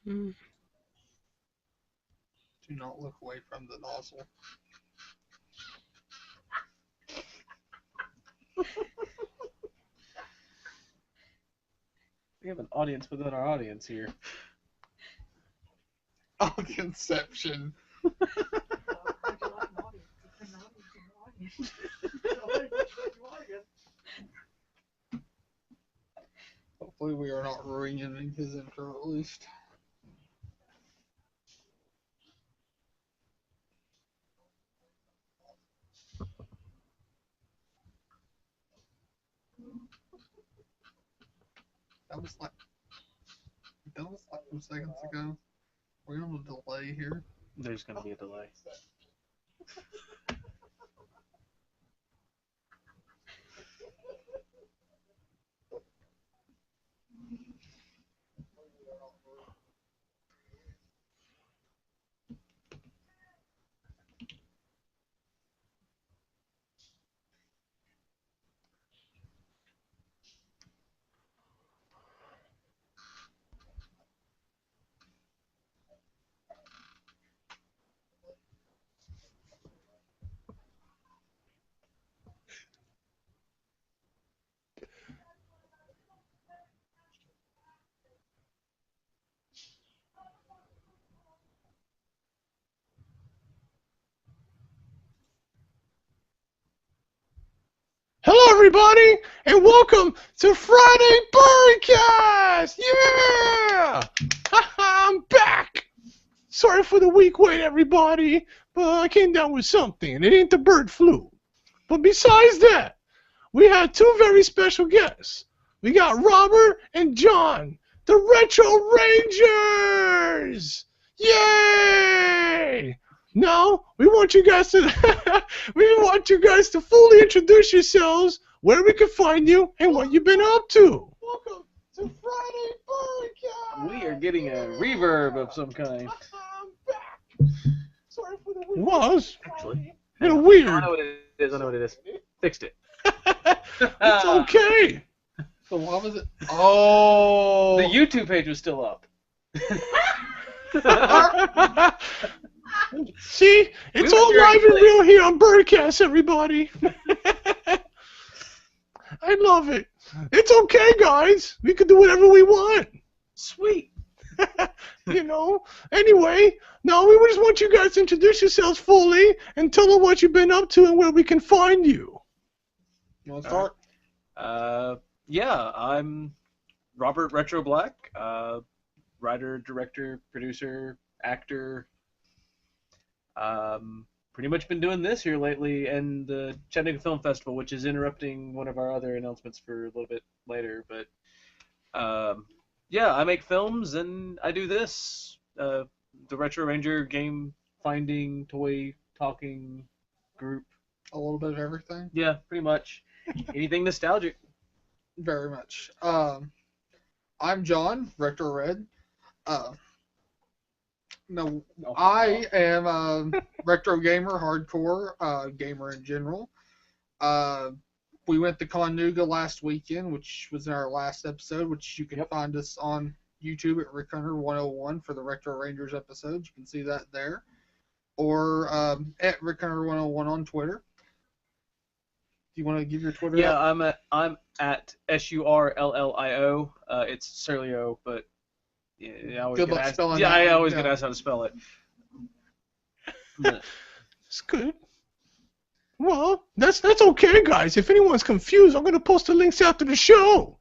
Hmm. Do not look away from the nozzle. We have an audience within our audience here. Conception. Hopefully we are not ruining his intro at least. That was like some seconds ago. We're gonna have a delay here. There's going to be a delay. Hello, everybody, and welcome to Friday Birdcast! Yeah! I'm back! Sorry for the weak wait, everybody, but I came down with something, and it ain't the bird flu. But besides that, we had two very special guests. We got Robert and John, the Retro Rangers! Yay! Now, we want you guys to fully introduce yourselves, where we can find you, and what you've been up to. Welcome to Friday Birdcast. We are getting a reverb of some kind. I'm back. Sorry for the weird. Was Actually. weird. I know what it is. I know what it is. Fixed it. It's okay. So what was it? Oh, The YouTube page was still up. See, it's We were all very live and late. real here on Birdcast, everybody. I love it. It's okay, guys. We can do whatever we want. Sweet. Anyway, now we just want you guys to introduce yourselves fully and tell them what you've been up to and where we can find you. you want to start? Yeah, I'm Robert Retro Black, writer, director, producer, actor. Pretty much been doing this here lately, and the Chattanooga Film Festival, which is interrupting one of our other announcements for a little bit later. But yeah, I make films and I do this. The Retro Ranger game finding, toy talking group. A little bit of everything. Yeah, pretty much. Anything nostalgic. Very much. I'm John, Rector Red. No, I am a retro gamer, hardcore gamer in general. We went to Chattanooga last weekend, which was in our last episode, which you can find us on YouTube at Rick Hunter 101 for the Retro Rangers episodes. You can see that there. Or at Rick Hunter 101 on Twitter. Do you want to give your Twitter? Yeah, out? I'm at SURLLIO. It's Surlio, but I always Good get luck asked. spelling Yeah, that I one, always yeah. get asked how to spell it. But, It's good. Well, that's okay, guys. If anyone's confused, I'm going to post the links after the show.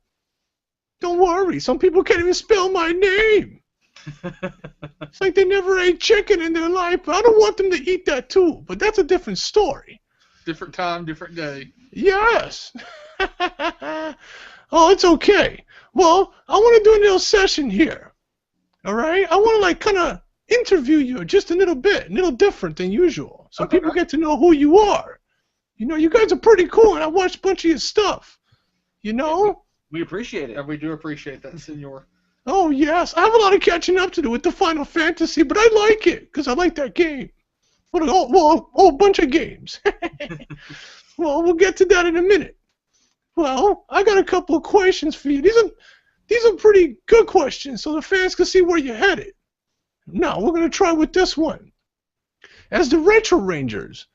Don't worry. Some people can't even spell my name. It's like they never ate chicken in their life, but I don't want them to eat that too. But that's a different story. Different time, different day. Yes. Oh, it's okay. Well, I want to do a little session here. All right? I want to kind of interview you just a little bit, a little different than usual, so Okay. people get to know who you are. You guys are pretty cool, and I watched a bunch of your stuff. we appreciate it. And we do appreciate that, Senor. Oh, yes. I have a lot of catching up to do with the Final Fantasy, but I like it because I like that game. Well, a bunch of games. Well, we'll get to that in a minute. Well, I got a couple of questions for you. these are pretty good questions, so the fans can see where you're headed. Now, we're going to try with this one. As the Retro Rangers,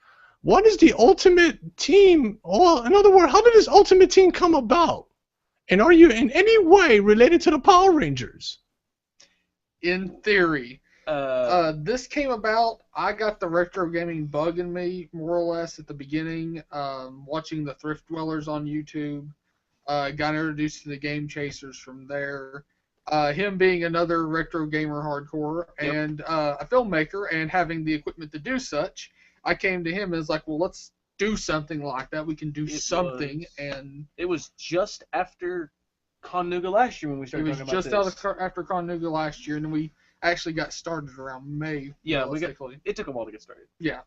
what is the ultimate team? Or, in other words, how did this ultimate team come about? And are you in any way related to the Power Rangers? In theory. This came about, I got the retro gaming bug in me, more or less, at the beginning, watching the Thrift Dwellers on YouTube. Got introduced to the Game Chasers from there. Him being another retro gamer hardcore and a filmmaker and having the equipment to do such, I came to him and was like, well, let's do something like that. We can do something. And it was just after Connuga last year when we started talking about this. It was just after Connuga last year, and then we actually got started around May. Yeah, it took a while to get started. Yeah.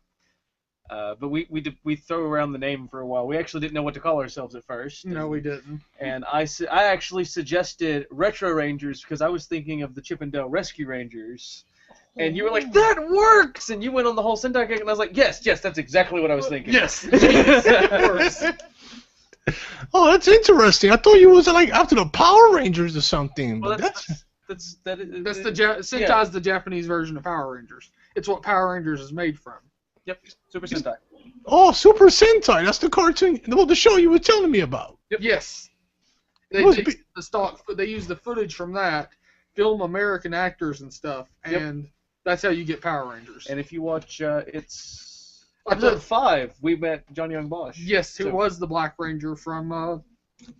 But we throw around the name for a while. We actually didn't know what to call ourselves at first. No, we didn't. And I actually suggested Retro Rangers because I was thinking of the Chip and Dale Rescue Rangers. And you were like, that works! And you went on the whole Sentai kick, and I was like, yes, that's exactly what I was thinking. Yes, it works. Oh, that's interesting. I thought you was like after the Power Rangers or something. Well, but Sentai's the Japanese version of Power Rangers. It's what Power Rangers is made from. Yep, Super Sentai. Oh, Super Sentai. That's the cartoon, the show you were telling me about. Yep. Yes. They use the footage from that, film American actors and stuff, and that's how you get Power Rangers. And if you watch, it's episode 5, we met John Young Bosch. Yes, who was the Black Ranger from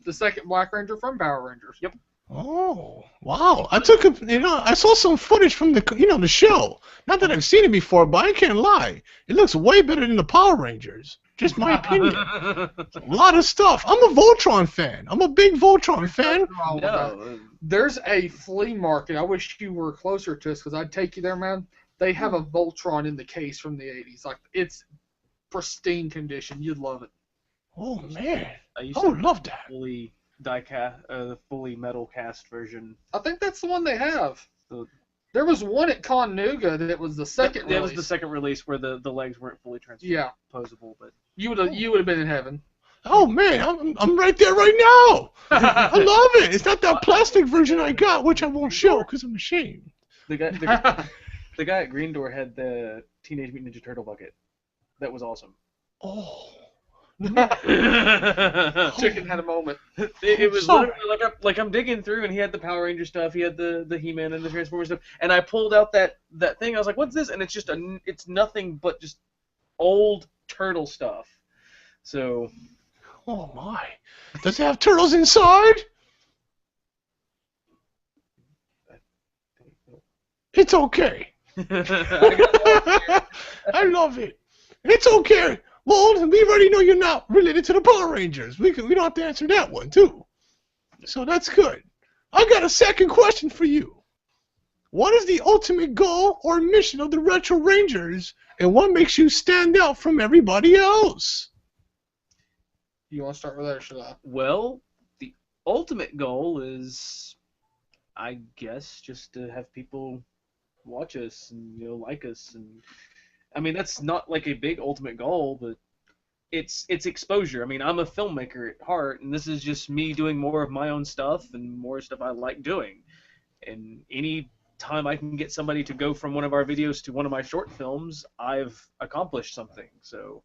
the second Black Ranger from Power Rangers. Yep. Oh, wow. I saw some footage from the show. Not that I've seen it before, but I can't lie. It looks way better than the Power Rangers. Just my opinion. A lot of stuff. I'm a Voltron fan. I'm a big Voltron fan. No. There's a flea market. I wish you were closer to us because I'd take you there, man. They have a Voltron in the case from the 80s. Like, it's pristine condition. You'd love it. Oh, man. I would love that. The fully metal cast version. I think that's the one they have. There was one at Connuga that was the second release. That was the second release where the legs weren't fully transposable. But you would have been in heaven. Oh man, I'm right there right now. I love it. It's not that plastic version I got, which I won't show because I'm ashamed. The guy at Green Door had the Teenage Mutant Ninja Turtle bucket. That was awesome. Oh. Chicken had a moment. It was literally like I'm digging through, and he had the Power Ranger stuff, he had the He-Man and the Transformers stuff, and I pulled out that thing. I was like, "What's this?" And it's just it's nothing but just old turtle stuff. So, oh my, does it have turtles inside? It's okay. I love it. It's okay. Well, we already know you're not related to the Power Rangers. We don't have to answer that one, too. So that's good. I got a second question for you. What is the ultimate goal or mission of the Retro Rangers, and what makes you stand out from everybody else? You want to start with that, or should I? Well, the ultimate goal is, I guess, just to have people watch us and like us, and I mean that's not like a big ultimate goal, but it's exposure. I mean, I'm a filmmaker at heart, and this is just me doing more of my own stuff and more stuff I like doing. And any time I can get somebody to go from one of our videos to one of my short films, I've accomplished something. So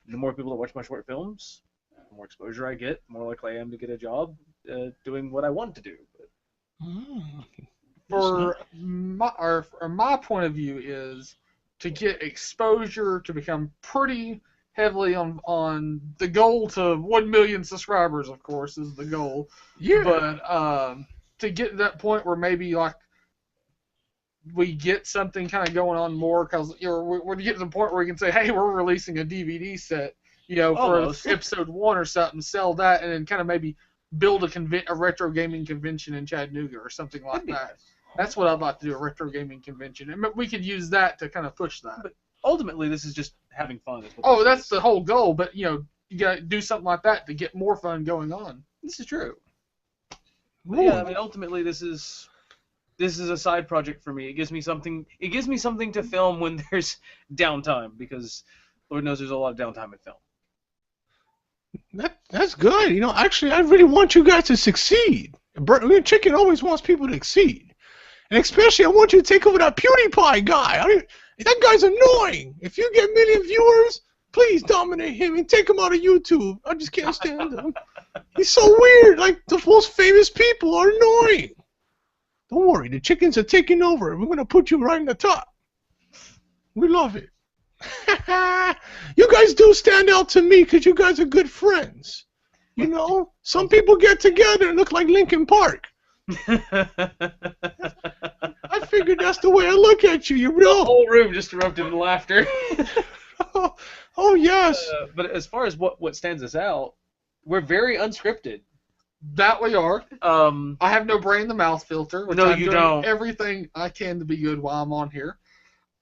the more people that watch my short films, the more exposure I get, the more likely I am to get a job doing what I want to do. But my point of view is to get exposure, to become pretty heavily on the goal to 1 million subscribers, of course, is the goal. Yeah. But to get to that point where maybe like we get something kind of going on more, because we're getting to the point where we can say, hey, we're releasing a DVD set, for episode 1 or something, sell that, and then kind of maybe build a retro gaming convention in Chattanooga or something like that. That's what I'd like to do, a retro gaming convention. And we could use that to kind of push that. But ultimately, this is just having fun. That's the whole goal. But, you got to do something like that to get more fun going on. This is true. Yeah, I mean, ultimately, this is a side project for me. It gives me something to film when there's downtime, because Lord knows there's a lot of downtime in film. That's good. Actually, I really want you guys to succeed. Chicken always wants people to exceed. And especially, I want you to take over that PewDiePie guy. That guy's annoying. If you get a million viewers, please dominate him and take him out of YouTube. I just can't stand him. He's so weird. Like, the most famous people are annoying. Don't worry, the chickens are taking over. We're going to put you right in the top. We love it. You guys do stand out to me because you guys are good friends. You know, some people get together and look like Linkin Park. I figured that's the way I look at you. You're real. The whole room just erupted in laughter. Oh yes. But as far as what stands us out, we're very unscripted. That we are. I have no brain in the mouth filter. Which No, I'm you doing don't. Everything I can to be good while I'm on here.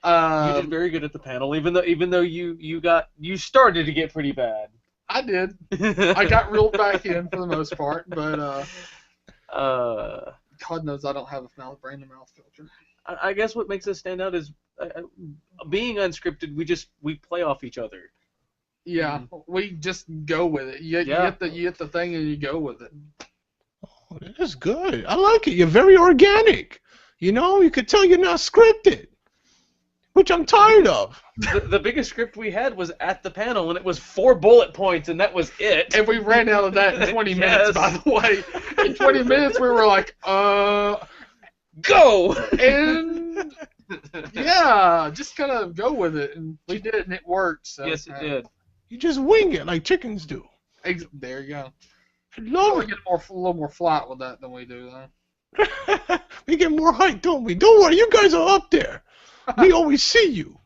You did very good at the panel, even though you started to get pretty bad. I did. I got reeled back in for the most part, but God knows I don't have a brain in the mouth filter. I guess what makes us stand out is being unscripted. We play off each other. Yeah, we just go with it. You get the thing and you go with it. Oh, that is good. I like it. You're very organic. You know, you could tell you're not scripted, which I'm tired of. The biggest script we had was at the panel, and it was 4 bullet points, and that was it. And we ran out of that in 20 minutes, by the way. In 20 minutes, we were like, go! And, yeah, just kind of go with it. And we did it, and it worked. So, yes, it did. You just wing it like chickens do. There you go. I love We it. get a little more flat with that than we do, though. We get more height, don't we? Don't worry, you guys are up there. We always see you.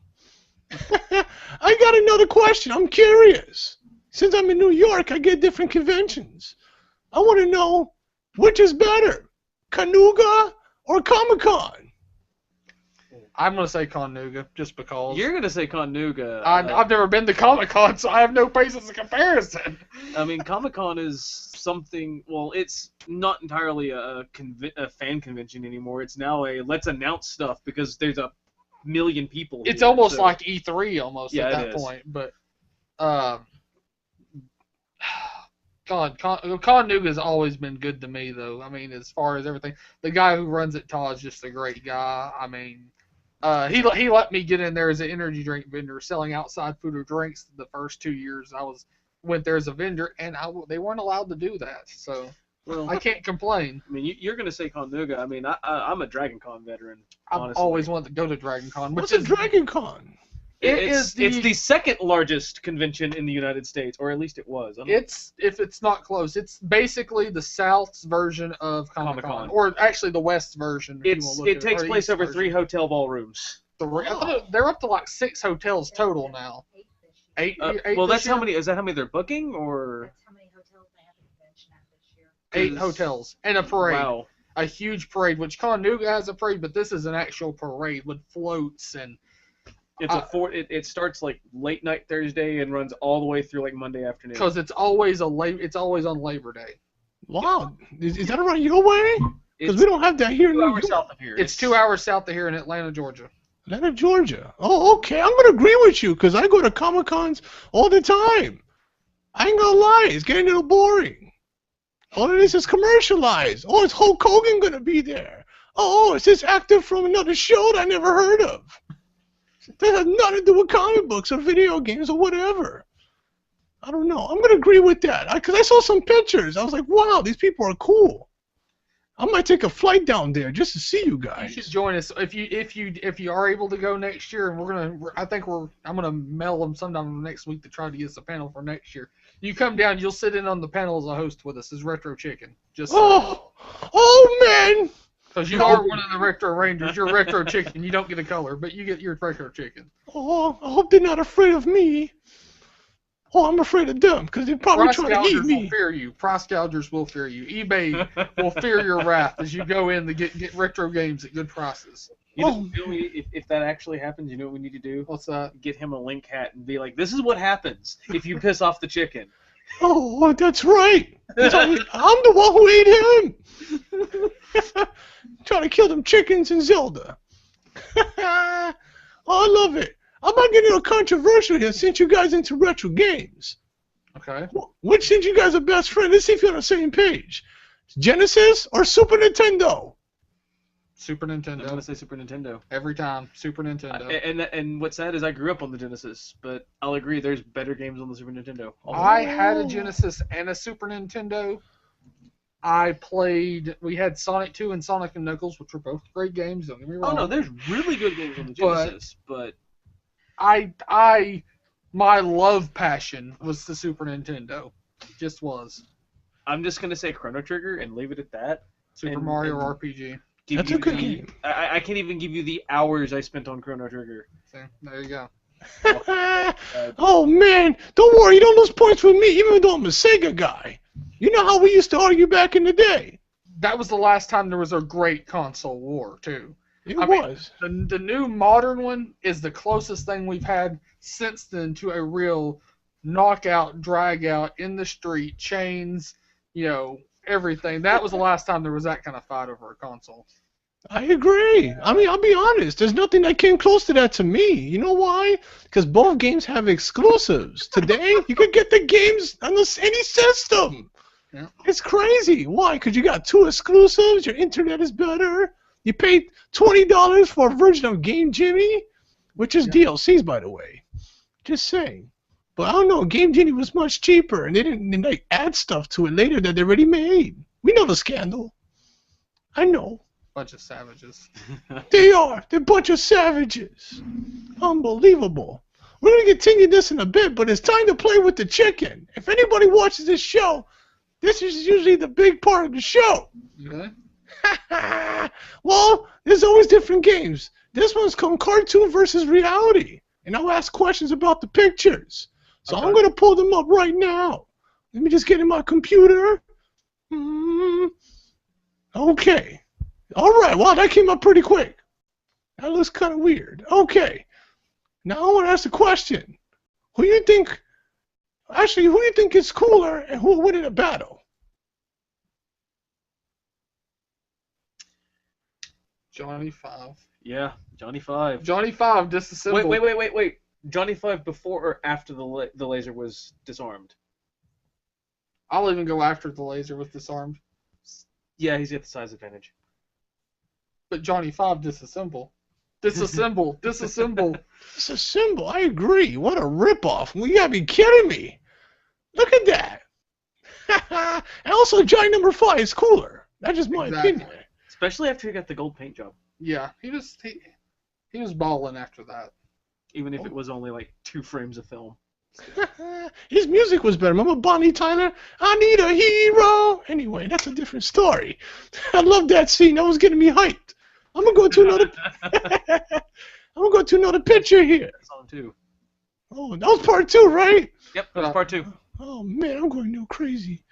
I got another question. I'm curious. Since I'm in New York, I get different conventions. I want to know, which is better, Canuga or Comic-Con? I'm going to say Conuga, just because. You're gonna say Conuga. I've never been to Comic-Con, so I have no basis of comparison. I mean, Comic-Con is something. Well, it's not entirely a fan convention anymore. It's now a let's announce stuff because there's a million people. It's here, almost so. like E3 almost Yeah, at it that is. point. But, Conuga has always been good to me, though. I mean, as far as everything. The guy who runs it, Todd's just a great guy. I mean, he let me get in there as an energy drink vendor, selling outside food or drinks the first 2 years I went there as a vendor, and they weren't allowed to do that. So Well, I can't complain. I mean, you're gonna say Conuga. I mean, I'm a Dragon Con veteran. I've Honestly. always wanted to go to Dragon Con, which What's a is Dragon Con? It's the second largest convention in the United States, or at least it was. if it's not close, it's basically the South's version of Comic-Con, Comic-Con. or actually the West's version. if you wanna look It at takes or place East over version. 3 hotel ballrooms. They're up to like 6 hotels total now. Eight Well, this that's year? how many. Is that how many they're booking, or That's how many hotels they have a convention at this year. 8 hotels and a parade. wow? A huge parade, which Conuga has a parade, but this is an actual parade with floats and. It's it starts like late night Thursday and runs all the way through like Monday afternoon. Because it's always on Labor Day. Wow. Is that around your way? Because It's we don't have that here in 2 New hours York. south of here. It's 2 hours south of here in Atlanta, Georgia. Atlanta, Georgia. Oh, okay. I'm going to agree with you because I go to Comic-Cons all the time. I ain't going to lie. It's getting a little boring. All it is commercialized. Oh, is Hulk Hogan going to be there? Oh, it's this actor from another show that I never heard of. That has nothing to do with comic books or video games or whatever. I don't know. I'm going to agree with that. Because I saw some pictures. I was like, wow, these people are cool. I might take a flight down there just to see you You guys. should join us if you are able to go next year, and I'm gonna mail them sometime next week to try to get us a panel for next year. You come down, you'll sit in on the panel as a host with us as Retro Chicken. Just Oh man! because you are one of the Retro Rangers, you're Retro Chicken. You don't get a color, but you get your Retro Chicken. Oh, I hope they're not afraid of me. Oh, I'm afraid of them because they're probably Price trying to eat gougers will me. fear you. Price gougers will fear you. eBay will fear your wrath as you go in to get retro games at good prices. You know, if that actually happens, you know what we need to do? What's that? Get him a link hat and be like, "This is what happens if you piss off the chicken." Oh, that's right. I'm the one who ate him. Trying to kill them chickens in Zelda. Oh, I love it. I'm not getting a little controversial here since you guys into retro games. Okay. Which, since you guys are best friends, let's see if you're on the same page. Genesis or Super Nintendo? Super I'm Nintendo. gonna say Super Nintendo. Every time. Super Nintendo. And what's sad is I grew up on the Genesis, but I'll agree there's better games on the Super Nintendo. I had a Genesis and a Super Nintendo. We had Sonic 2 and Sonic and Knuckles, which were both great games, don't get me wrong. Oh no, there's really good games on the Genesis, but my love passion was the Super Nintendo. Just was. I'm just gonna say Chrono Trigger and leave it at that. Super Mario RPG. That's a good game. I can't even give you the hours I spent on Chrono Trigger. So, there you go. Oh man, don't worry, you don't lose points with me, even though I'm a Sega guy. You know how we used to argue back in the day. That was the last time there was a great console war, too. It I mean, was. the new modern one is the closest thing we've had since then to a real knockout, drag out, in the street, chains, everything. That was the last time there was that kind of fight over a console. I agree. I mean, I'll be honest. There's nothing that came close to that to me. You know why? Because both games have exclusives. Today, you could get the games on any system. Yeah. It's crazy. Why? Because you got 2 exclusives. Your internet is better. You paid $20 for a version of Game Jimmy, which is DLCs, by the way. Just saying. But I don't know. Game Jimmy was much cheaper, and they didn't add stuff to it later that they already made. We know the scandal. I know. Bunch of savages. They are. They're a bunch of savages. Unbelievable. We're going to continue this in a bit, but it's time to play with the chicken. If anybody watches this show, this is usually the big part of the show. Okay. Well, there's always different games. This one's called Cartoon versus Reality. And I'll ask questions about the pictures. So I'm going to pull them up right now. Let me just get in my computer. Okay. All right, wow, that came up pretty quick. That looks kind of weird. Okay. Now I want to ask a question. Who do you think is cooler and who will win in a battle? Johnny 5. Yeah, Johnny 5. Johnny 5, disassembled. Wait. Johnny 5 before or after the laser was disarmed? I'll even go after the laser was disarmed. Yeah, he's got the size advantage. But Johnny 5, disassemble. Disassemble. Disassemble, I agree. What a ripoff. You gotta be kidding me. Look at that. And also, Johnny number 5 is cooler. That's just my opinion. Especially after he got the gold paint job. Yeah, he was balling after that. Even if it was only like 2 frames of film. His music was better. Remember Bonnie Tyler? I need a hero. Anyway, that's a different story. I love that scene. That was getting me hyped. I'm gonna go to another picture here. That's on 2. Oh, that was part 2, right? Yep, that was part 2. Oh man, I'm going crazy.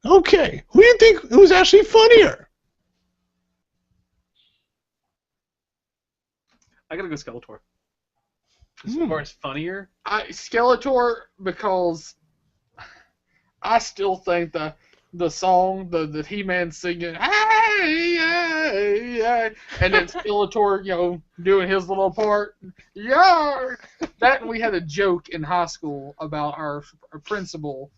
Okay, who do you think was actually funnier? I gotta go Skeletor. As far as funnier? Skeletor, because I still think the song, the He-Man singing, hey, hey, hey, and then Skeletor, doing his little part, yeah. That, and we had a joke in high school about our principal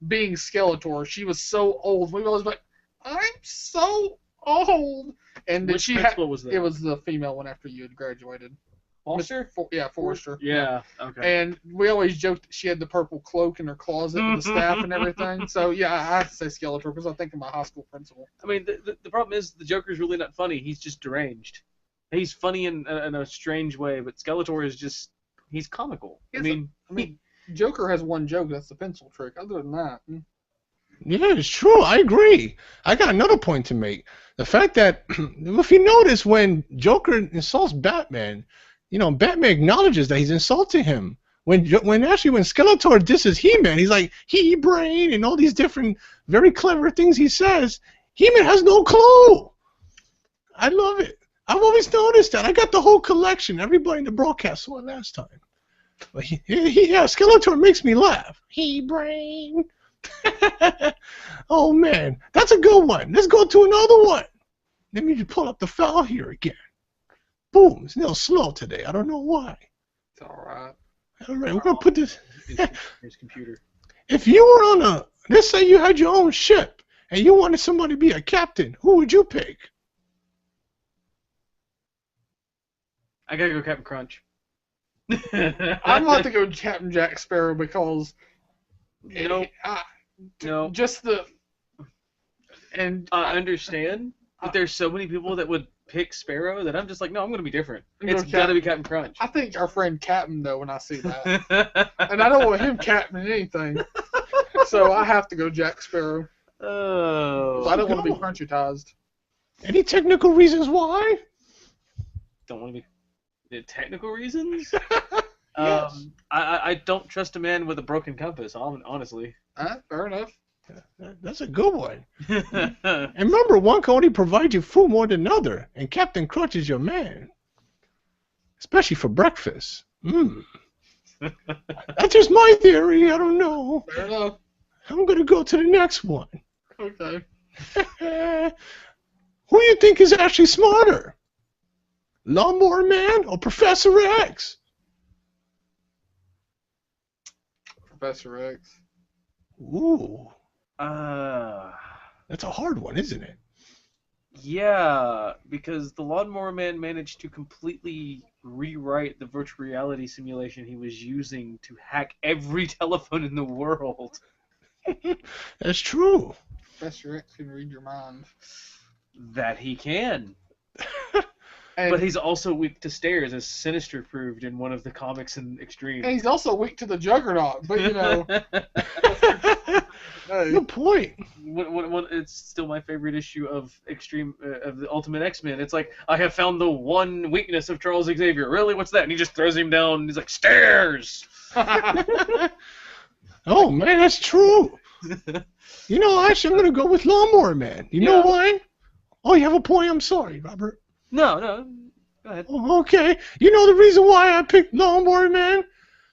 being Skeletor. She was so old. We always like, I'm so old. And which principal was that? It was the female one after you had graduated. Forrester? Forrester. Yeah, okay. And we always joked that she had the purple cloak in her closet with the staff and everything. So, yeah, I have to say Skeletor because I think of my high school principal. I mean, the problem is the Joker's really not funny. He's just deranged. He's funny in a strange way, but Skeletor is just, he's comical. I mean, Joker has one joke. That's the pencil trick. Other than that. Yeah, it's true. I agree. I got another point to make. The fact that, if you notice, when Joker insults Batman, Batman acknowledges that he's insulting him. When Skeletor disses He-Man, he's like, he-brain, and all these different very clever things he says. He-Man has no clue. I love it. I've always noticed that. I got the whole collection. Everybody in the broadcast saw it last time. But Skeletor makes me laugh. He-brain. Oh, man. That's a good one. Let's go to another one. Let me just pull up the file here again. Boom. It's a little slow today. I don't know why. It's all right. All right, we're going to put this. His computer. If you were on let's say you had your own ship, and you wanted somebody to be a captain, who would you pick? I gotta go Captain Crunch. I'm about to go Captain Jack Sparrow because Nope. No. just the and I understand, but there's so many people that would pick Sparrow that I'm just like, no, I'm gonna be different. It's gotta be Captain Crunch. I think our friend Captain though when I see that, and I don't want him captaining anything, so I have to go Jack Sparrow. Oh. So I don't want to be crunchytized. Any technical reasons why? Don't want to be technical reasons. Yes. I don't trust a man with a broken compass. Honestly. Fair enough. That's a good one. And remember, one can only provide you food more than another, and Captain Crunch is your man. Especially for breakfast. That's just my theory. I don't know. Fair enough. I'm going to go to the next one. Okay. Who do you think is actually smarter? Lawnmower Man or Professor X? Professor X. Ooh. That's a hard one, isn't it? Yeah, because the Lawnmower Man managed to completely rewrite the virtual reality simulation he was using to hack every telephone in the world. That's true. Professor X can read your mind. That he can. And, But he's also weak to stairs, as Sinister proved in one of the comics in Extreme. and he's also weak to the Juggernaut. But you know, hey, Good point. It's still my favorite issue of Extreme of the Ultimate X-Men. It's like, I have found the one weakness of Charles Xavier. Really? What's that? And he just throws him down. And he's like, stairs. Oh man, that's true. You know, actually, I'm gonna go with Lawnmower Man. You know why? Oh, you have a point. I'm sorry, Robert. No, go ahead. Oh, okay. You know the reason why I picked Lawnmower Man?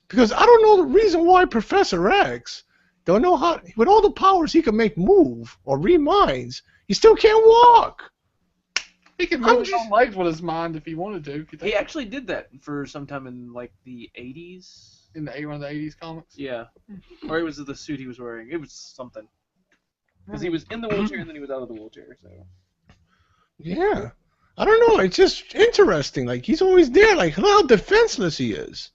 Because I don't know the reason why Professor X don't know how. With all the powers he can make move or read minds, he still can't walk. he can move his own legs with his mind if he wanted to. He actually did that for some time in like the 80s. In one of the 80s comics. Yeah, or it was the suit he was wearing. It was something. Because he was in the wheelchair and then he was out of the wheelchair. So. Yeah. I don't know. It's just interesting. Like, he's always there. Like, how defenseless he is.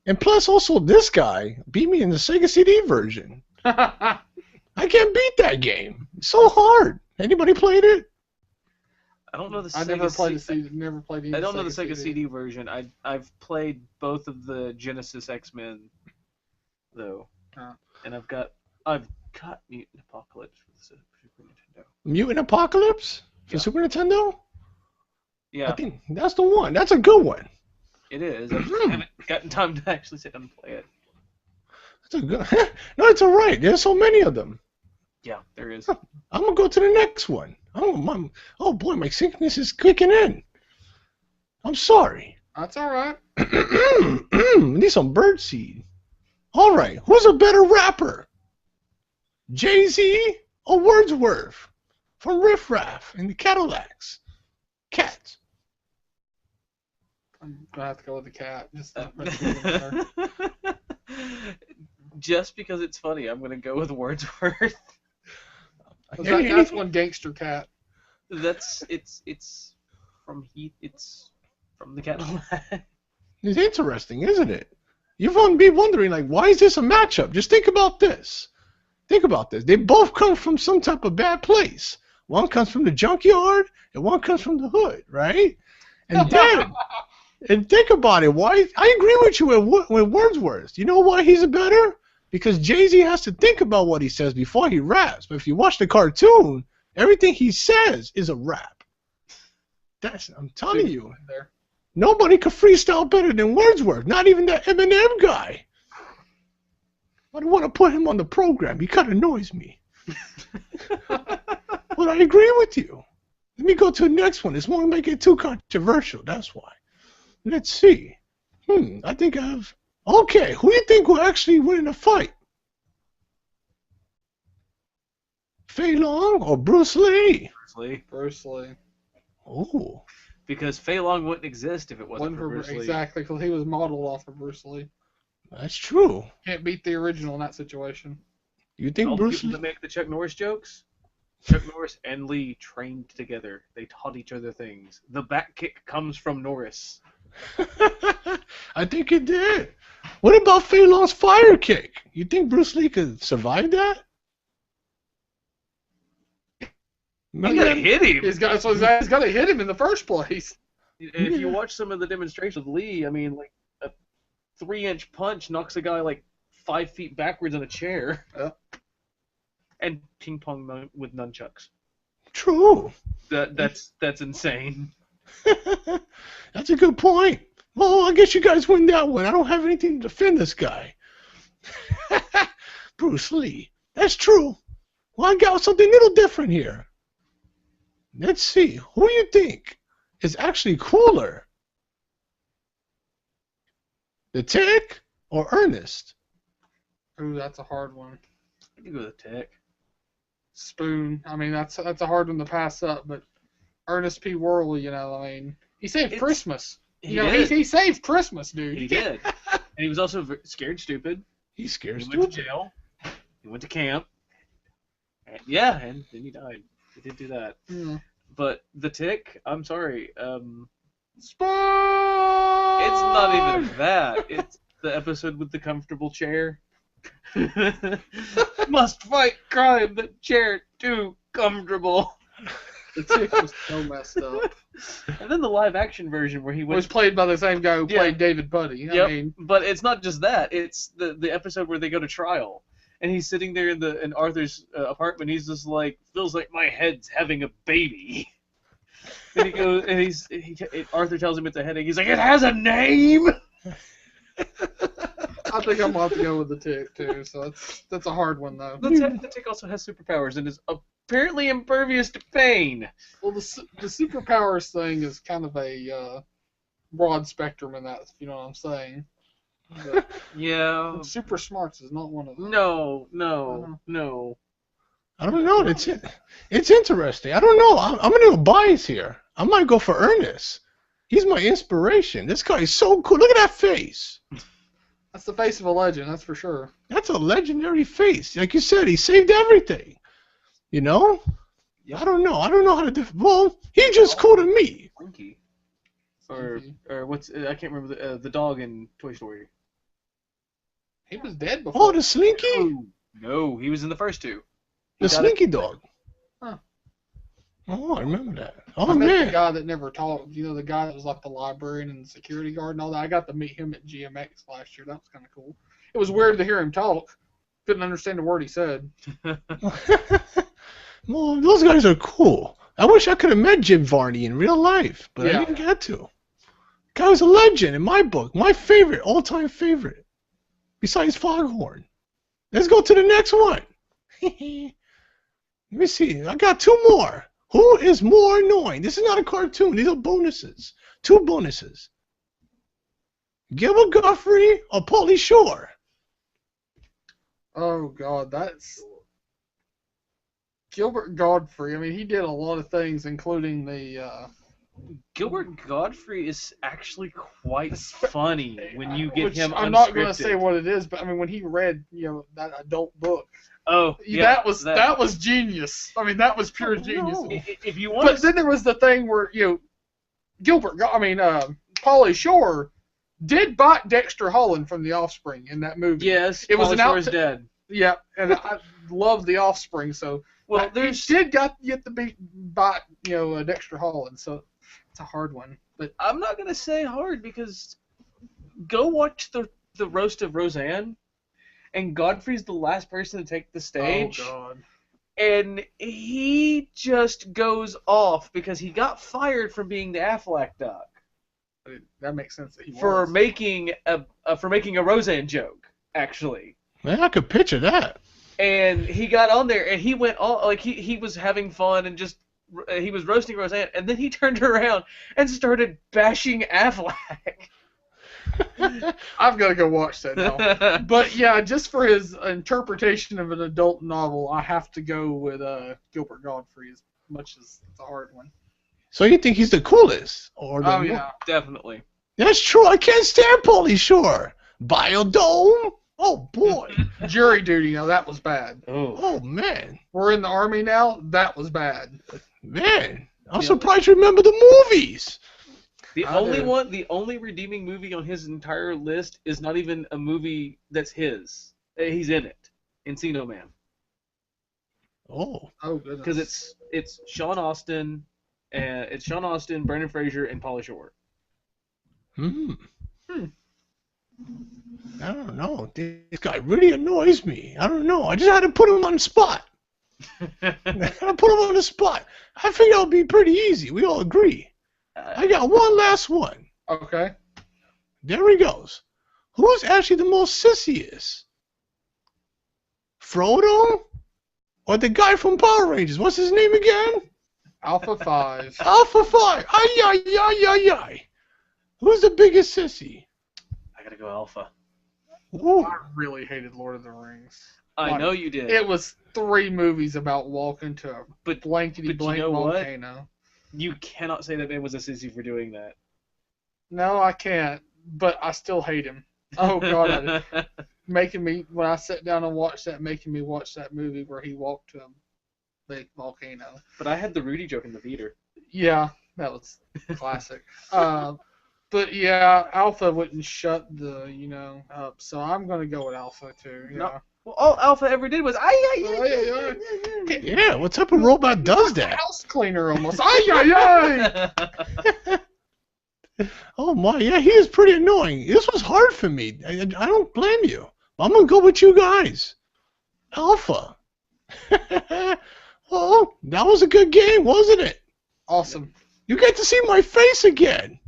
And plus, also, this guy beat me in the Sega CD version. I can't beat that game. It's so hard. Anybody played it? I don't know the. I Sega never played C- never played any I don't know the Sega Sega CD version. I've played both of the Genesis X-Men, though, and I've got Mutant Apocalypse for the Super Nintendo. Mutant Apocalypse? For Super Nintendo? Yeah, I think that's the one. That's a good one. it is. I just haven't gotten time to actually sit down and play it. That's a good. No, it's all right. There's so many of them. Yeah, there is. I'm gonna go to the next one. Oh boy, my sickness is kicking in. I'm sorry. That's all right. Need some birdseed. All right, who's a better rapper? Jay-Z or Wordsworth from Riff Raff and the Cadillacs? Cats. I'm gonna have to go with the cat. Just because it's funny, I'm gonna go with Wordsworth. That's one gangster cat. It's from the Cadillac. It's interesting, isn't it? You're going to be wondering, like, why is this a matchup? Just think about this. Think about this. They both come from some type of bad place. One comes from the junkyard, and one comes from the hood, right? And then, and think about it. Why? I agree with you with Wordsworth. You know why he's a better? Because Jay-Z has to think about what he says before he raps. But if you watch the cartoon, everything he says is a rap. I'm telling you. Nobody could freestyle better than Wordsworth. Not even that Eminem guy. I don't want to put him on the program. He kind of annoys me. But I agree with you. Let me go to the next one. This won't make it too controversial. That's why. Let's see. I think I've... Okay, who do you think will actually win in a fight? Fei Long or Bruce Lee? Bruce Lee. Oh. Because Fei Long wouldn't exist if it wasn't for Bruce Lee. Exactly, because he was modeled off of Bruce Lee. That's true. Can't beat the original in that situation. You think All Bruce the people Lee... that make the Chuck Norris jokes? Chuck Norris and Lee trained together. They taught each other things. The back kick comes from Norris. I think it did. What about Fei Long's fire kick? You think Bruce Lee could survive that? He gotta hit him. He's got to hit him in the first place. And if you watch some of the demonstrations of Lee, I mean, like a 3-inch punch knocks a guy like 5 feet backwards in a chair. Yeah. And ping pong with nunchucks. True. That's insane. That's a good point. Well, I guess you guys win that one. I don't have anything to defend this guy. Bruce Lee. That's true. Well, I got something a little different here. Let's see. Who do you think is actually cooler? The Tick or Ernest? Ooh, that's a hard one. You go with the Tick. Spoon. I mean, that's a hard one to pass up, but Ernest P. Worley, you know, I mean, he saved Christmas. He saved Christmas, dude. He did. And he was also scared stupid. He's scared He stupid. went to jail. He went to camp. And then he died. He did do that. Mm. But the Tick, I'm sorry. Spoon! It's not even that. It's the episode with the comfortable chair. Must fight crime, but chair too comfortable. The Tick was so messed up. And then the live action version where he It was played by the same guy who played David Puddy. Yep. I mean, But it's not just that. It's the episode where they go to trial. And he's sitting there in Arthur's apartment. He's just like, feels like my head's having a baby. And he goes, and Arthur tells him it's a headache. He's like, it has a name. I think I'm about to go with the Tick too. So that's a hard one though. The Tick also has superpowers and is apparently impervious to pain. Well, the superpowers thing is kind of a broad spectrum in that. If you know what I'm saying. But Yeah. super smarts is not one of them. No. I don't know. It's interesting. I don't know. I'm a little biased here. I might go for Ernest. He's my inspiration. This guy is so cool. Look at that face. That's the face of a legend, that's for sure. That's a legendary face. Like you said, he saved everything. You know? Yep. I don't know. I don't know how to well, he's just cool to me. Slinky. Or what's I can't remember the dog in Toy Story. He was dead before. Oh, the Slinky? No, he was in the first two. The Slinky dog. Huh. Oh, I remember that. Oh, I met the man. guy that never talked. You know, the guy that was like the librarian and the security guard and all that. I got to meet him at GMX last year. That was kind of cool. It was weird to hear him talk. Couldn't understand a word he said. Well, those guys are cool. I wish I could have met Jim Varney in real life, but I didn't get to. Guy was a legend in my book. My favorite, all-time favorite. Besides Foghorn. Let's go to the next one. Let me see. I got two more. Who is more annoying? This is not a cartoon. These are bonuses. Two bonuses. Gilbert Gottfried or Pauly Shore? Oh, God, that's... Gilbert Gottfried. I mean, he did a lot of things, including the... Gilbert Gottfried is actually quite funny when you get him unscripted. I'm not going to say what it is, but I mean, when he read, that adult book, oh, yeah, that was genius. I mean, that was pure genius. No. If you want, But then there was the thing where Pauly Shore did bite Dexter Holland from The Offspring in that movie. yes, it was Pauly Shore's dead. Yeah, and I love The Offspring, so Well, he did get to bite Dexter Holland, so it's a hard one. But I'm not gonna say hard because go watch the roast of Roseanne, and Godfrey's the last person to take the stage. Oh God. And he just goes off because he got fired from being the Aflac Duck That makes sense that he for was. making a Roseanne joke, actually. Man, I could picture that. And he got on there and he went all like he was having fun and just he was roasting Roseanne, and then he turned around and started bashing Aflac. I've got to go watch that now. But yeah, just for his interpretation of an adult novel, I have to go with Gilbert Gottfried, as much as it's a hard one. So you think he's the coolest? Or the Yeah. Definitely. That's true. I can't stand Pauly Shore. Biodome? Oh boy. Jury Duty, now that was bad. Oh. Oh man. We're in the Army now, that was bad. Man. I'm Yeah. surprised you remember the movies. The I only do. one, the only redeeming movie on his entire list is not even a movie that's his. He's in it. Encino Man. Oh. Oh goodness. Because it's Sean Austin, Brendan Fraser, and Pauly Shore. Hmm. Hmm. I don't know. This guy really annoys me. I don't know. I just had to put him on the spot. I had to put him on the spot. I think it'll be pretty easy. We all agree. I got one last one. Okay. There he goes. Who's actually the most sissiest? Frodo? Or the guy from Power Rangers? What's his name again? Alpha 5. Alpha 5. Ay, ay, ay, ay, ay. Who's the biggest sissy? I gotta go Alpha. Ooh. I really hated Lord of the Rings. I know you did. It was 3 movies about walking to a But blankety blank you know what? volcano. You cannot say that man was a sissy for doing that. No, I can't. But I still hate him. Oh God, making me when I sat down and watched that, making me watch that movie where he walked to a big volcano. But I had the Rudy joke in the theater. Yeah, that was classic. But yeah, Alpha wouldn't shut the up, so I'm gonna go with Alpha too. Yeah. No. Well, all Alpha ever did was Yeah, what type of robot does that? House cleaner almost. Ay ay ay. Oh my, yeah, he is pretty annoying. This was hard for me. I don't blame you. I'm gonna go with you guys. Alpha. Well, that was a good game, wasn't it? Awesome. You get to see my face again.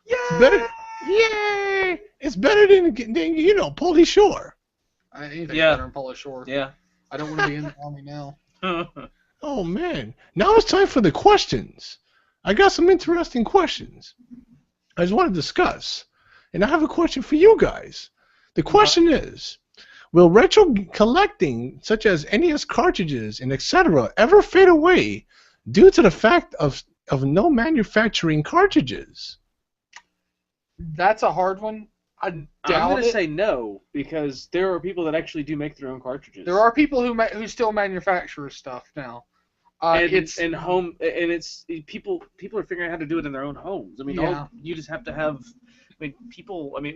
It's better. Yay! It's better than Pauly Shore. Anything's Yeah. better than Polish Shore. Yeah. I don't want to be in the army now. Oh man, now it's time for the questions. I got some interesting questions I just want to discuss, and I have a question for you guys. The question is, will retro collecting, such as NES cartridges and etc., ever fade away due to the fact of no manufacturing cartridges? That's a hard one. I I'm doubt gonna it. say no because there are people that actually do make their own cartridges. There are people who still manufacture stuff now. It's people are figuring out how to do it in their own homes. I mean, Yeah. you just have to have.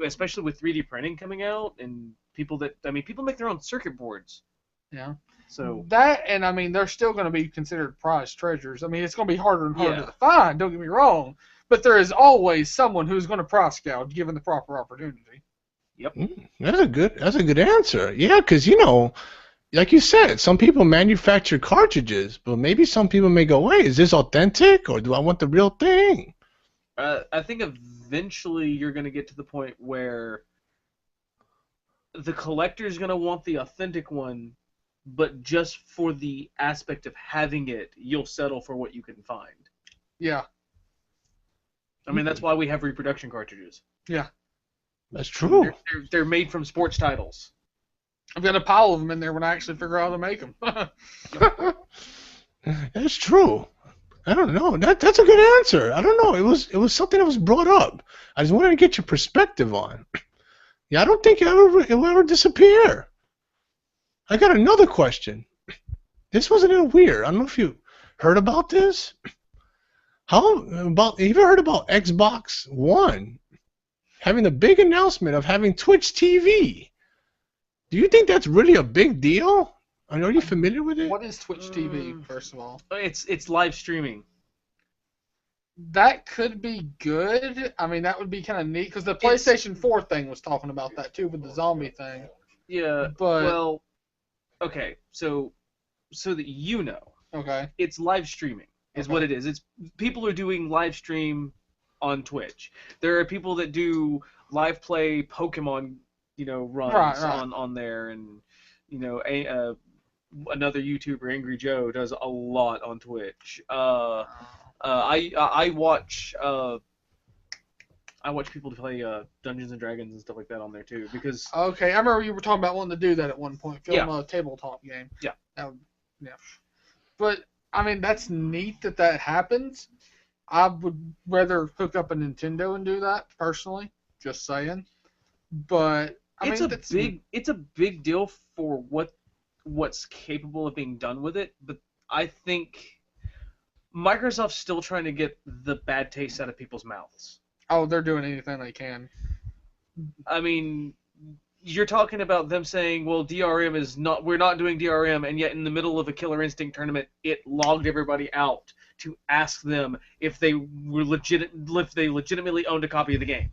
Especially with 3D printing coming out, and people make their own circuit boards. yeah. So That and I mean they're still going to be considered prized treasures. I mean it's going to be harder and harder Yeah. to find. Don't get me wrong, but there is always someone who's going to price gouge given the proper opportunity. That's a good answer. Yeah, because like you said, some people manufacture cartridges, but maybe some people may go, "Wait, is this authentic, or do I want the real thing?" I think eventually you're going to get to the point where the collector's going to want the authentic one, but just for the aspect of having it, you'll settle for what you can find. Yeah. I mean, that's why we have reproduction cartridges. That's true. They're made from sports titles. I've got a pile of them in there when I actually figure out how to make them. That's true. I don't know. That's a good answer. I don't know. It was something that was brought up. I just wanted to get your perspective on. Yeah, I don't think it will ever disappear. I got another question. This was a little weird. I don't know if you heard about this. Have you ever heard about Xbox One having a big announcement of having Twitch TV? Do you think that's really a big deal? Are you familiar with it? What is Twitch TV, first of all? It's live streaming. That could be good. I mean, that would be kind of neat because the PlayStation 4 thing was talking about that too with the zombie thing. Yeah, But well, okay, so that you know, okay, it's live streaming is Okay. what it is. It's people are doing live stream on Twitch. There are people that do live play Pokemon, runs Right. on there, and another YouTuber, Angry Joe, does a lot on Twitch. I watch people play Dungeons and Dragons and stuff like that on there too because Okay, I remember you were talking about wanting to do that at one point, film Yeah. a tabletop game. Yeah. Yeah. But I mean, that's neat that happens. I would rather hook up a Nintendo and do that personally. Just saying. But it's mean, a big deal for what's capable of being done with it, but I think Microsoft's still trying to get the bad taste out of people's mouths. Oh, they're doing anything they can. I mean, you're talking about them saying, well, DRM is not, we're not doing DRM, and yet in the middle of a Killer Instinct tournament, it logged everybody out to ask them if they were legitimately owned a copy of the game.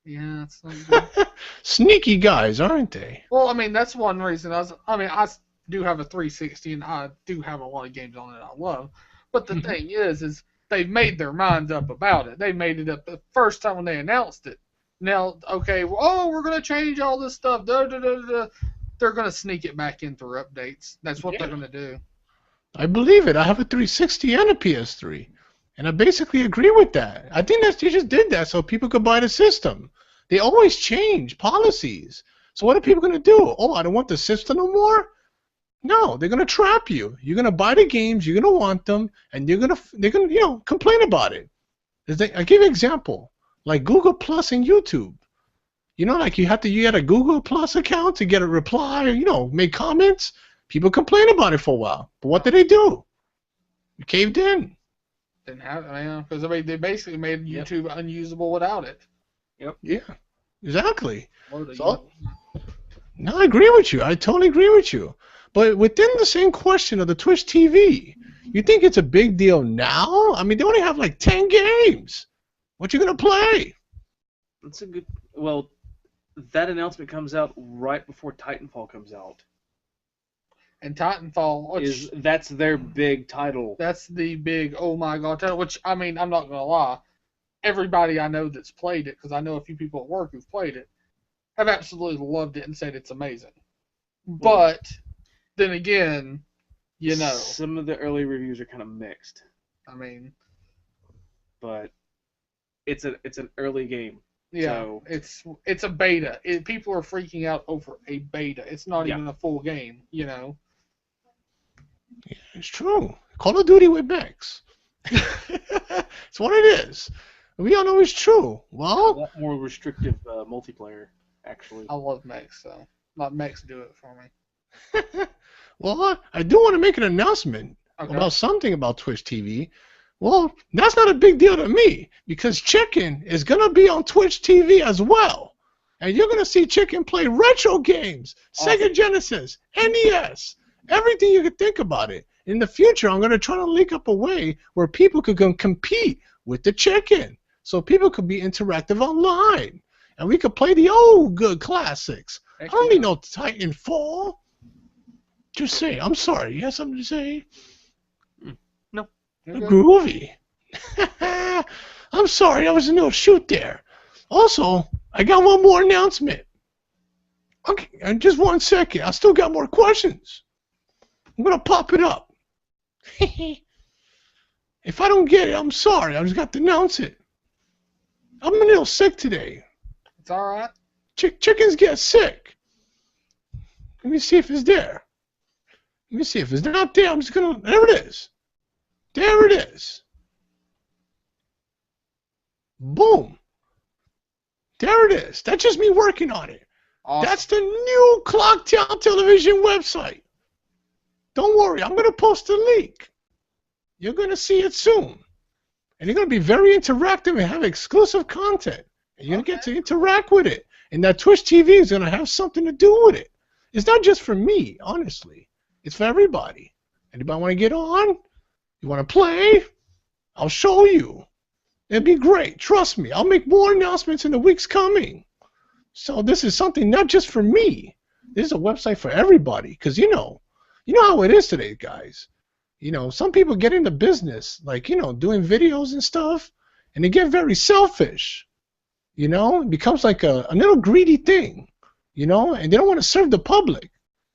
Yeah, it's not good. Sneaky guys, aren't they? Well, I mean, that's one reason. I do have a 360, and I do have a lot of games on it I love. But the thing is they've made their minds up about it. They made it up the first time when they announced it. Now, okay, we're going to change all this stuff. They're going to sneak it back in through updates. That's what they're going to do. I believe it. I have a 360 and a PS3. And I basically agree with that. I think they just did that so people could buy the system. They always change policies. So what are people going to do? Oh, I don't want the system no more? No, they're going to trap you. You're going to buy the games, you're going to want them, and they're going to complain about it. I'll give you an example. Like Google Plus and YouTube. Like you had a Google Plus account to get a reply, make comments. People complain about it for a while. But what did they do? You caved in. Didn't have because they basically made YouTube unusable without it. Yep. Yeah, exactly. So, no, I agree with you. I totally agree with you. But within the same question of the Twitch TV, you think it's a big deal now? I mean, they only have like 10 games. What you gonna play? That's a good. Well, that announcement comes out right before Titanfall comes out. And Titanfall, that's their big title. That's the big oh my god title. Which I mean, I'm not gonna lie, everybody I know that's played it, because I know a few people at work who've played it, have absolutely loved it and said it's amazing. But then again, some of the early reviews are kind of mixed. I mean, but it's an early game. Yeah, so. It's a beta. People are freaking out over a beta. It's not even a full game, Yeah, it's true. Call of Duty with mechs. It's what it is. We all know it's true. Well, a lot more restrictive multiplayer, actually. I love mechs, so let mechs do it for me. Well, I do want to make an announcement about something about Twitch TV. Well, that's not a big deal to me because Chicken is going to be on Twitch TV as well. And you're going to see Chicken play retro games, Sega Genesis, NES, everything you could think about it. In the future, I'm going to try to link up a way where people could go compete with the Chicken. So people could be interactive online. And we could play the old good classics. I don't need no Titanfall. Just say, I'm sorry. You have something to say? No. Groovy. I'm sorry, I was a little shoot there. Also, I got one more announcement. Okay, and just 1 second. I still got more questions. I'm gonna pop it up. If I don't get it, I'm sorry. I just got to announce it. I'm a little sick today. It's all right. Chickens get sick. Let me see if it's there. Let me see if it's not there. I'm just gonna. There it is. There it is. Boom. There it is. That's just me working on it. Awesome. That's the new Clocktown Television website. Don't worry. I'm going to post a link. You're going to see it soon. And you're going to be very interactive and have exclusive content. And you're going to get to interact with it. And that Twitch TV is going to have something to do with it. It's not just for me, honestly. It's for everybody. Anybody want to get on? You want to play? I'll show you. It'd be great. Trust me. I'll make more announcements in the weeks coming. So this is something not just for me. This is a website for everybody. Because, you know how it is today, guys. Some people get into business, like, doing videos and stuff, and they get very selfish. It becomes like a little greedy thing, and they don't want to serve the public.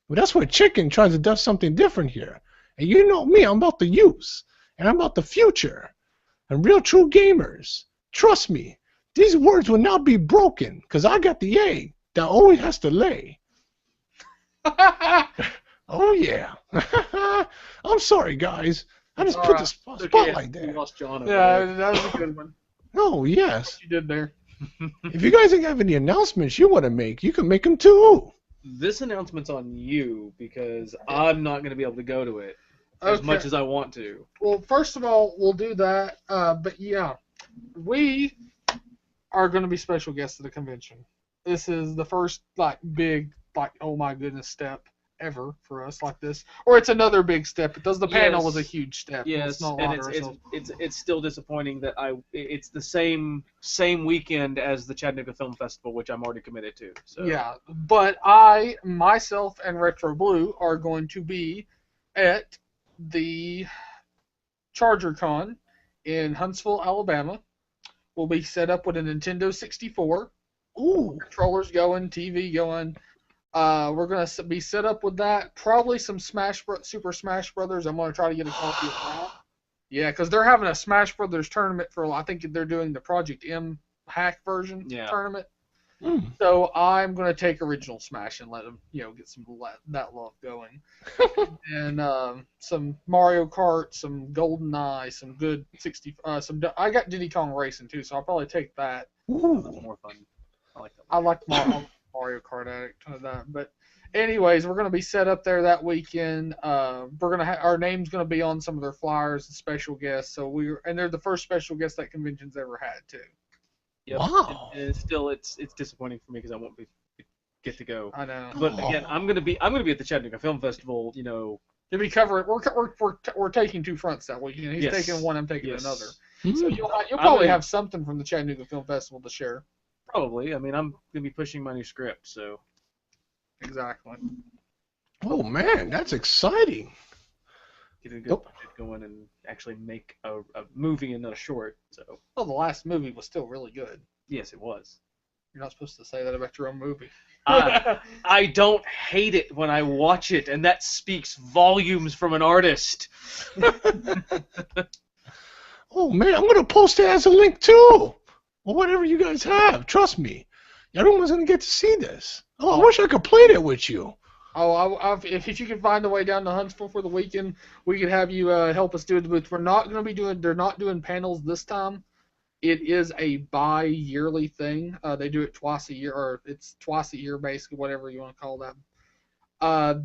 Well, that's where Chicken tries to do something different here. And you know me, I'm about the use, and I'm about the future. And real true gamers, trust me, these words will not be broken, because I got the egg that always has to lay. Oh, yeah. I'm sorry, guys. I just put the spotlight there. We lost John. Yeah, that was a good one. Oh, yes. What you did there. If you guys have any announcements you want to make, you can make them too. This announcement's on you because I'm not going to be able to go to it as much as I want to. Well, first of all, we'll do that. But yeah, we are going to be special guests at the convention. This is the first big oh my goodness step ever for us like this, or it's another big step because the panel was a huge step. Yes, and it's still disappointing that it's the same weekend as the Chattanooga Film Festival, which I'm already committed to. So. Yeah, but I myself and Retro Blue are going to be at the ChargerCon in Huntsville, Alabama. We'll be set up with a Nintendo 64. Ooh, controllers going, TV going. We're going to be set up with that. Probably some Super Smash Brothers. I'm going to try to get a copy of that. Yeah, because they're having a Smash Brothers tournament for, I think they're doing the Project M hack version tournament. So I'm going to take original Smash and let them, get some that love going. And some Mario Kart, some GoldenEye, some good 60. I got Diddy Kong Racing too, so I'll probably take that. ooh. That's more fun. I like that. I like Mario Kart Addict, ton of that. But anyways, we're going to be set up there that weekend. We're going to our name's going to be on some of their flyers and special guests. So and they're the first special guest that convention's ever had too. Yep. Wow. And still, it's disappointing for me because I won't get to go. I know. But again, I'm gonna be at the Chattanooga Film Festival. To be covering, we're taking two fronts that weekend. He's taking one, I'm taking another. So you'll probably have something from the Chattanooga Film Festival to share. Probably. I mean, I'm gonna be pushing my new script, so. Exactly. Oh man, that's exciting. Get a good budget going and actually make a movie and not a short. So. Well, the last movie was still really good. Yes, it was. You're not supposed to say that about your own movie. I don't hate it when I watch it, and that speaks volumes from an artist. Oh man, I'm gonna post it as a link too. Or whatever you guys have. Trust me, everyone's gonna get to see this. Oh, I wish I could play it with you. Oh, if you can find a way down to Huntsville for the weekend, we could have you help us do it. But we're not going to be they're not doing panels this time. It is a bi-yearly thing. They do it twice a year, or it's twice a year, basically, whatever you want to call that.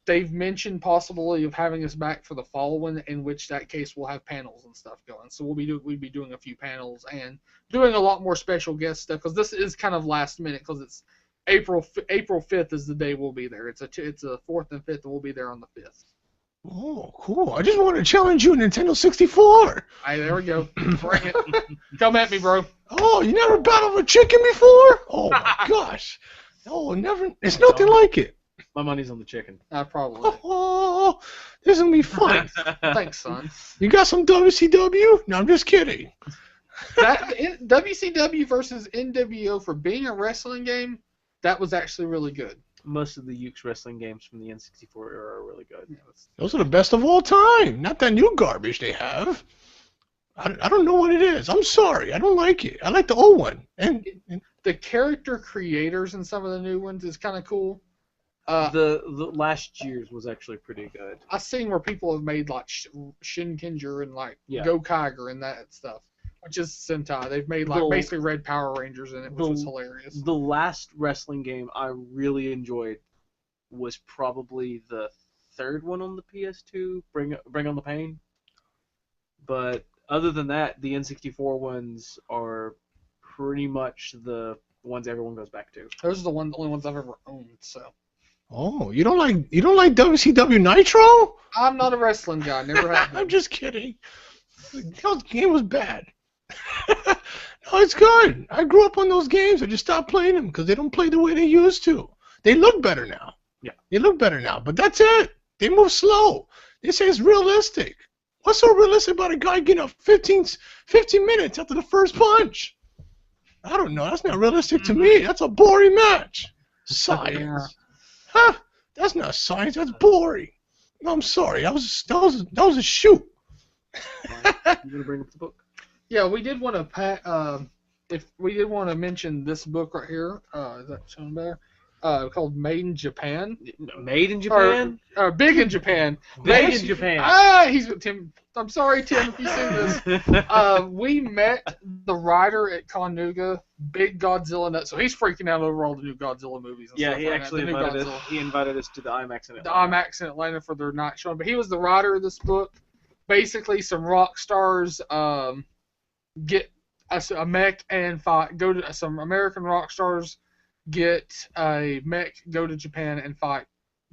They've mentioned possibility of having us back for the fall one, in which that case we'll have panels and stuff going. So we'll be doing a few panels and doing a lot more special guest stuff, because this is kind of last minute, because it's April 5th is the day we'll be there. It's a 4th and 5th, and we'll be there on the 5th. Oh, cool. I just want to challenge you, Nintendo 64. Hey, there we go. Bring it. Come at me, bro. Oh, you never battled a chicken before? Oh, my gosh. Oh, never. It's nothing like it. My money's on the chicken. Probably. Oh, this is going to be fun. Thanks, son. You got some WCW? No, I'm just kidding. WCW versus NWO for being a wrestling game, that was actually really good. Most of the Ukes wrestling games from the N64 era are really good. Those are the best of all time. Not that new garbage they have. I don't know what it is. I'm sorry. I don't like it. I like the old one. And the character creators in some of the new ones is kind of cool. The last year's was actually pretty good. I've seen where people have made like Shinkenger and Go Kiger and that stuff, which is Sentai. They've made basically Red Power Rangers in it, which was hilarious. The last wrestling game I really enjoyed was probably the third one on the PS2, Bring on the Pain. But other than that, the N64 ones are pretty much the ones everyone goes back to. Those are the only ones I've ever owned. So. Oh, you don't like WCW Nitro? I'm not a wrestling guy. Never have been. I'm just kidding. The game was bad. No, it's good. I grew up on those games. I just stopped playing them because they don't play the way they used to. They look better now. Yeah. They look better now, but that's it. They move slow. They say it's realistic. What's so realistic about a guy getting up 15 minutes after the first punch? I don't know. That's not realistic to me. That's a boring match. Science. Yeah. Huh? That's not science. That's boring. No, I'm sorry. That was a shoot. You gonna bring up the book? Yeah, we did want to mention this book right here. Is that showing better? called Made in Japan. Made in Japan? Or Big in Japan. Made in Japan. He's Tim. I'm sorry, Tim, if you see this. We met the writer at Connuga, big Godzilla nut. So he's freaking out over all the new Godzilla movies. And Yeah, stuff he like actually that, invited us. He invited us to the IMAX in Atlanta. The IMAX in Atlanta for their night show. But he was the writer of this book. Basically, some rock stars get a mech and fight. Go to some American rock stars get a mech, go to Japan and fight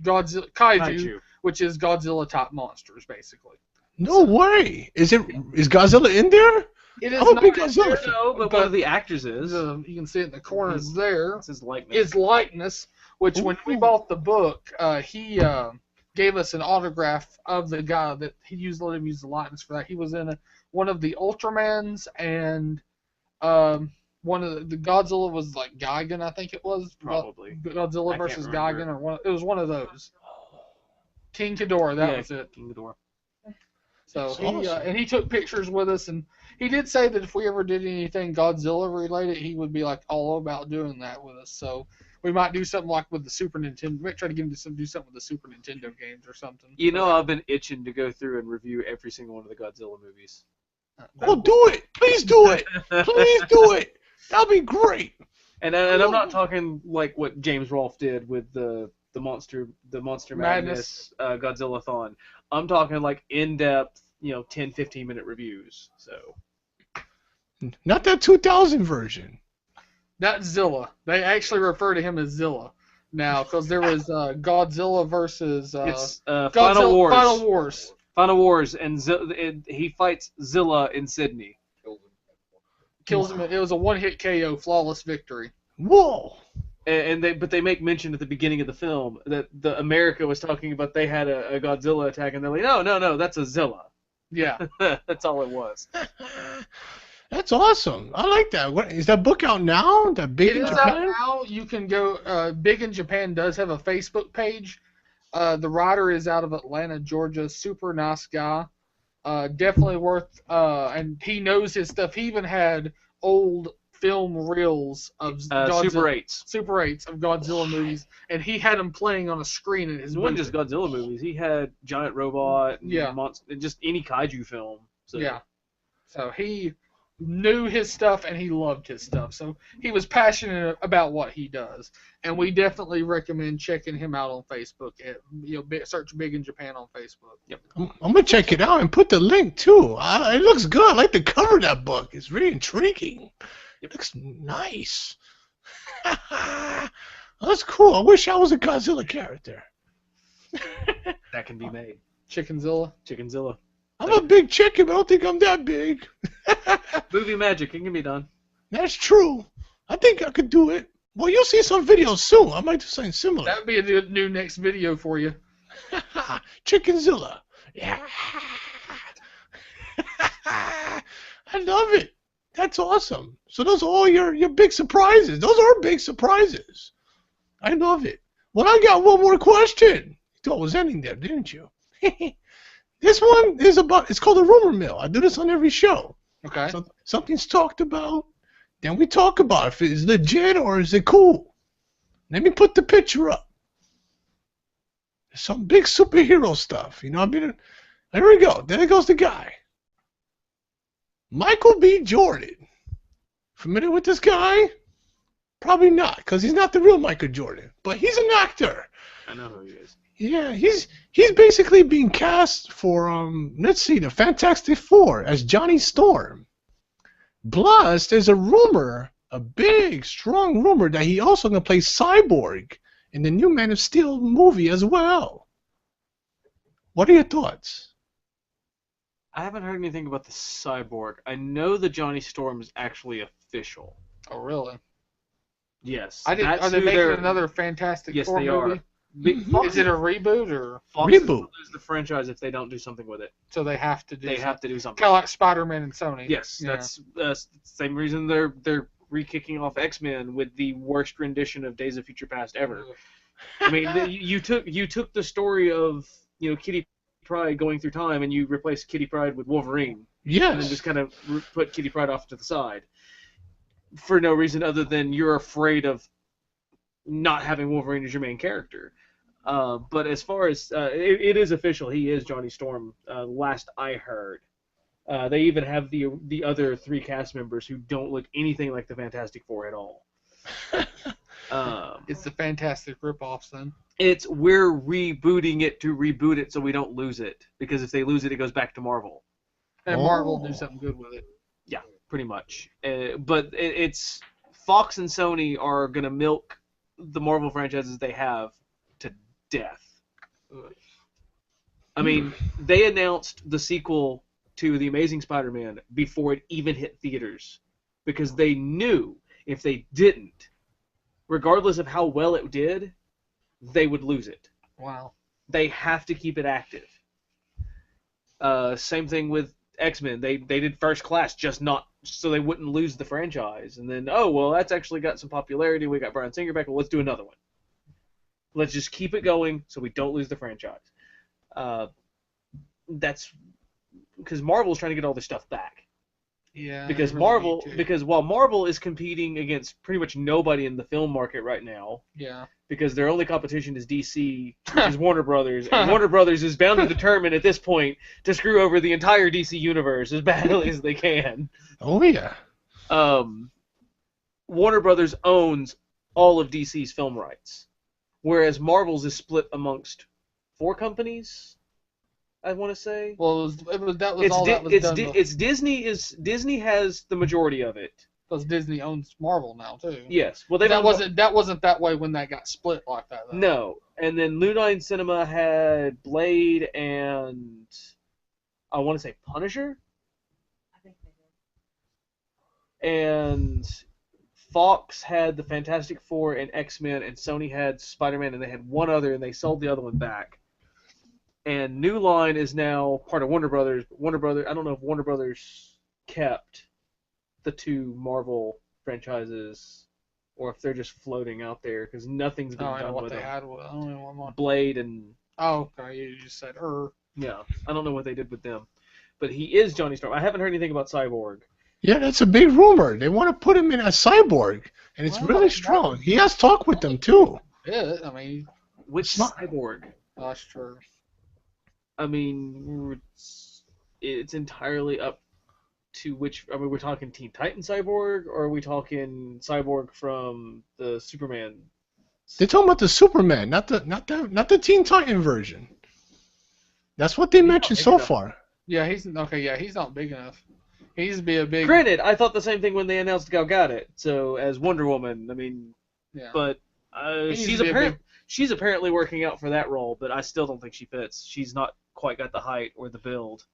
Godzilla kaiju, which is Godzilla type monsters, basically. No way! Is Godzilla in there? It is I'm a not big Godzilla fan. No, but one of the actors is. You can see it in the corners there. It's his likeness. His likeness, which when we bought the book, he gave us an autograph of the guy that he used. Let him use the likeness for that. He was in one of the Ultramans, and one of the Godzilla was like Gigan, I think it was. Probably. Godzilla versus Gigan, or it was one of those. King Ghidorah, that was it. King Ghidorah. So Awesome. and he took pictures with us, and he did say that if we ever did anything Godzilla related, he would be like all about doing that with us. So we might do something like with the Super Nintendo. We might try to get him to do something with the Super Nintendo games or something. You know, I've been itching to go through and review every single one of the Godzilla movies. Oh, do it! Please do it! Please do it! That'll be great. And I'm not talking like what James Rolfe did with the Monster Madness Godzilla-thon. I'm talking like in-depth, 10, 15-minute reviews. So. Not that 2000 version. That's Zilla. They actually refer to him as Zilla now, because there was Godzilla versus It's Godzilla, Final Wars. Final Wars. and he fights Zilla in Sydney. Kills him. It was a one-hit KO, flawless victory. Whoa! But they make mention at the beginning of the film that the America was talking about they had a Godzilla attack, and they're like, no, that's a Zilla. Yeah. That's all it was. That's awesome. I like that. What is that book out now? That Big in It is Japan? out now. You can go. Big in Japan does have a Facebook page. The writer is out of Atlanta, Georgia. Super nice guy. Definitely worth. And he knows his stuff. He even had old film reels of Super 8s of Godzilla movies, and he had them playing on a screen in his. It wasn't just Godzilla movies. He had Giant Robot. And Yeah. Just any kaiju film. So. Yeah. So he knew his stuff and he loved his stuff. So he was passionate about what he does, and we definitely recommend checking him out on Facebook. Search Big in Japan on Facebook. Yep. I'm gonna check it out and put the link too. It looks good. I like the cover of that book. It's really intriguing. It looks nice. That's cool. I wish I was a Godzilla character. That can be made. Chickenzilla. I'm a big chicken, but I don't think I'm that big. Movie magic. It can be done. That's true. I think I could do it. Well, you'll see some videos soon. I might do something similar. That would be a new next video for you. Chickenzilla. Yeah. I love it. That's awesome. So those are all your big surprises. Those are big surprises. I love it. Well, I got one more question. You thought it was ending there, didn't you? This one is it's called a rumor mill. I do this on every show. Okay. So something's talked about, then we talk about if it's legit or is it cool. Let me put the picture up. Some big superhero stuff. There we go. There goes the guy. Michael B. Jordan. Familiar with this guy? Probably not, because he's not the real Michael Jordan. But he's an actor. I know who he is. Yeah, he's basically being cast for let's see, the Fantastic Four as Johnny Storm. Plus, there's a rumor, a big, strong rumor that he also gonna play Cyborg in the new Man of Steel movie as well. What are your thoughts? I haven't heard anything about the Cyborg. I know the Johnny Storm is actually official. Oh, really? Yes. Are they making another Fantastic Four movie? Are. Is it a reboot or Fox Reboot? Will lose the franchise if they don't do something with it. So they have to do. They have to do something. Kind of like Spider-Man and Sony. Yes, Yeah. that's the same reason they're re-kicking off X-Men with the worst rendition of Days of Future Past ever. I mean, you took the story of Kitty Pryde going through time and you replaced Kitty Pryde with Wolverine. Yes. And then just kind of put Kitty Pryde off to the side for no reason other than you're afraid of not having Wolverine as your main character. But as far as it is official, he is Johnny Storm. Last I heard, they even have the other 3 cast members who don't look anything like the Fantastic Four at all. It's the Fantastic ripoffs then. We're rebooting it to reboot it so we don't lose it, because if they lose it, it goes back to Marvel. And Marvel will do something good with it. Yeah, pretty much. But it's Fox and Sony are gonna milk the Marvel franchises they have to death. I mean, they announced the sequel to The Amazing Spider-Man before it even hit theaters, because they knew if they didn't, regardless of how well it did, they would lose it. Wow. They have to keep it active. Same thing with X-Men. They did First Class just not so they wouldn't lose the franchise. And then, oh, well, that's actually got some popularity. We got Bryan Singer back. Well, let's do another one. Let's just keep it going so we don't lose the franchise. That's because Marvel's trying to get all this stuff back. Yeah. Because while Marvel is competing against pretty much nobody in the film market right now, yeah, because their only competition is DC, which is Warner Brothers, and Warner Brothers is bound to determine at this point to screw over the entire DC universe as badly as they can. Oh yeah. Warner Brothers owns all of DC's film rights, whereas Marvel's is split amongst 4 companies. I want to say. Well, it's Disney has the majority of it. Because Disney owns Marvel now too. Yes. Well, that wasn't that way when that got split like that. Though. No. And then New Line Cinema had Blade and I want to say Punisher. I think they did. And Fox had the Fantastic Four and X-Men, and Sony had Spider-Man, and they had one other, and they sold the other one back. And New Line is now part of Warner Brothers. I don't know if Warner Brothers kept the 2 Marvel franchises or if they're just floating out there because nothing's been done with them. I don't know what more. Blade and... Oh, okay. You just said her. Yeah. I don't know what they did with them. But he is Johnny Storm. I haven't heard anything about Cyborg. Yeah, that's a big rumor. They want to put him in a Cyborg, and it's really strong. He has talked with them, too. Yeah, I mean... Which Cyborg? That's true. I mean, it's entirely up to which. I mean, we're talking Teen Titan Cyborg, or are we talking Cyborg from the Superman? They're talking about the Superman, not the Teen Titan version. That's what they mentioned so far. Yeah, he's okay. Yeah, he's not big enough. He needs to be a big. Granted, I thought the same thing when they announced Gal Gadot. So as Wonder Woman, I mean, yeah. But she's apparently working out for that role, but I still don't think she fits. She's not quite got the height or the build.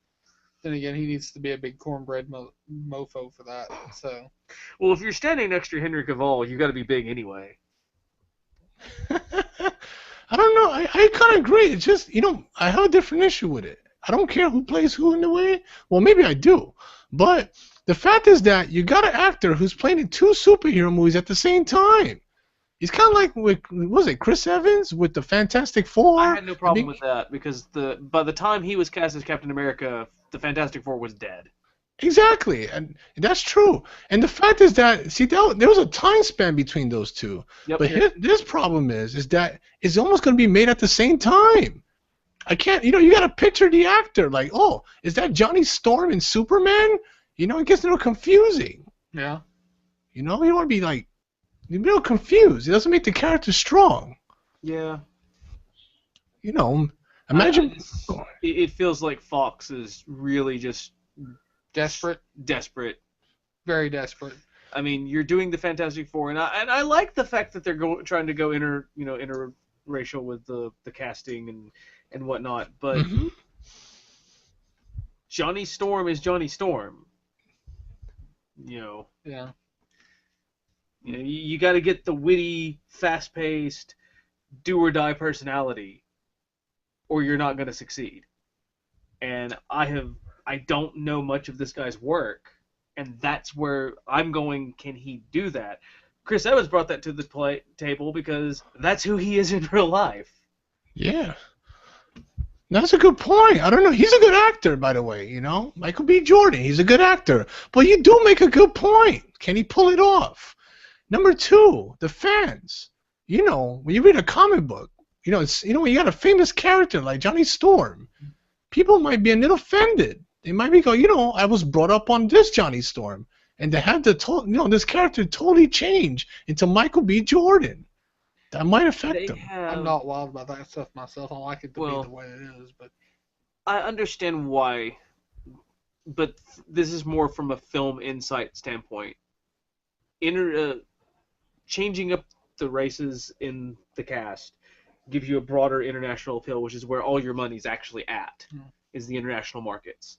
Then again, he needs to be a big cornbread mofo for that. So. Well, if you're standing next to Henry Cavill, you got to be big anyway. I don't know. I kind of agree. It's just, I have a different issue with it. I don't care who plays who in the way. Well, maybe I do. But the fact is that you got an actor who's playing in 2 superhero movies at the same time. He's kind of like with, was it Chris Evans with the Fantastic Four? I had no problem with that because by the time he was cast as Captain America, the Fantastic Four was dead. Exactly, and that's true. And the fact is that, there was a time span between those 2. Yep, but this problem is that it's almost going to be made at the same time. I can't, you got to picture the actor like, oh, is that Johnny Storm in Superman? It gets a little confusing. Yeah. You don't want to be like, you're a little confused. It doesn't make the character strong. Yeah. Imagine. It feels like Fox is really just desperate. Very desperate. I mean, you're doing the Fantastic Four, and I like the fact that they're trying to go interracial with the casting and whatnot. But Johnny Storm is Johnny Storm. Yeah. You got to get the witty, fast-paced, do-or-die personality, or you're not going to succeed. And I don't know much of this guy's work, and that's where I'm going, can he do that? Chris Evans brought that to the table because that's who he is in real life. Yeah. That's a good point. I don't know. He's a good actor, by the way, Michael B. Jordan, he's a good actor. But you do make a good point. Can he pull it off? Number 2, the fans. when you read a comic book, when you got a famous character like Johnny Storm, people might be a little offended. They might be going, I was brought up on this Johnny Storm, and to have this character totally change into Michael B. Jordan, that might affect them. I'm not wild about that stuff myself. I like it to be the way it is, but I understand why, but this is more from a film insight standpoint. Changing up the races in the cast gives you a broader international appeal, which is where all your money's actually at, is the international markets.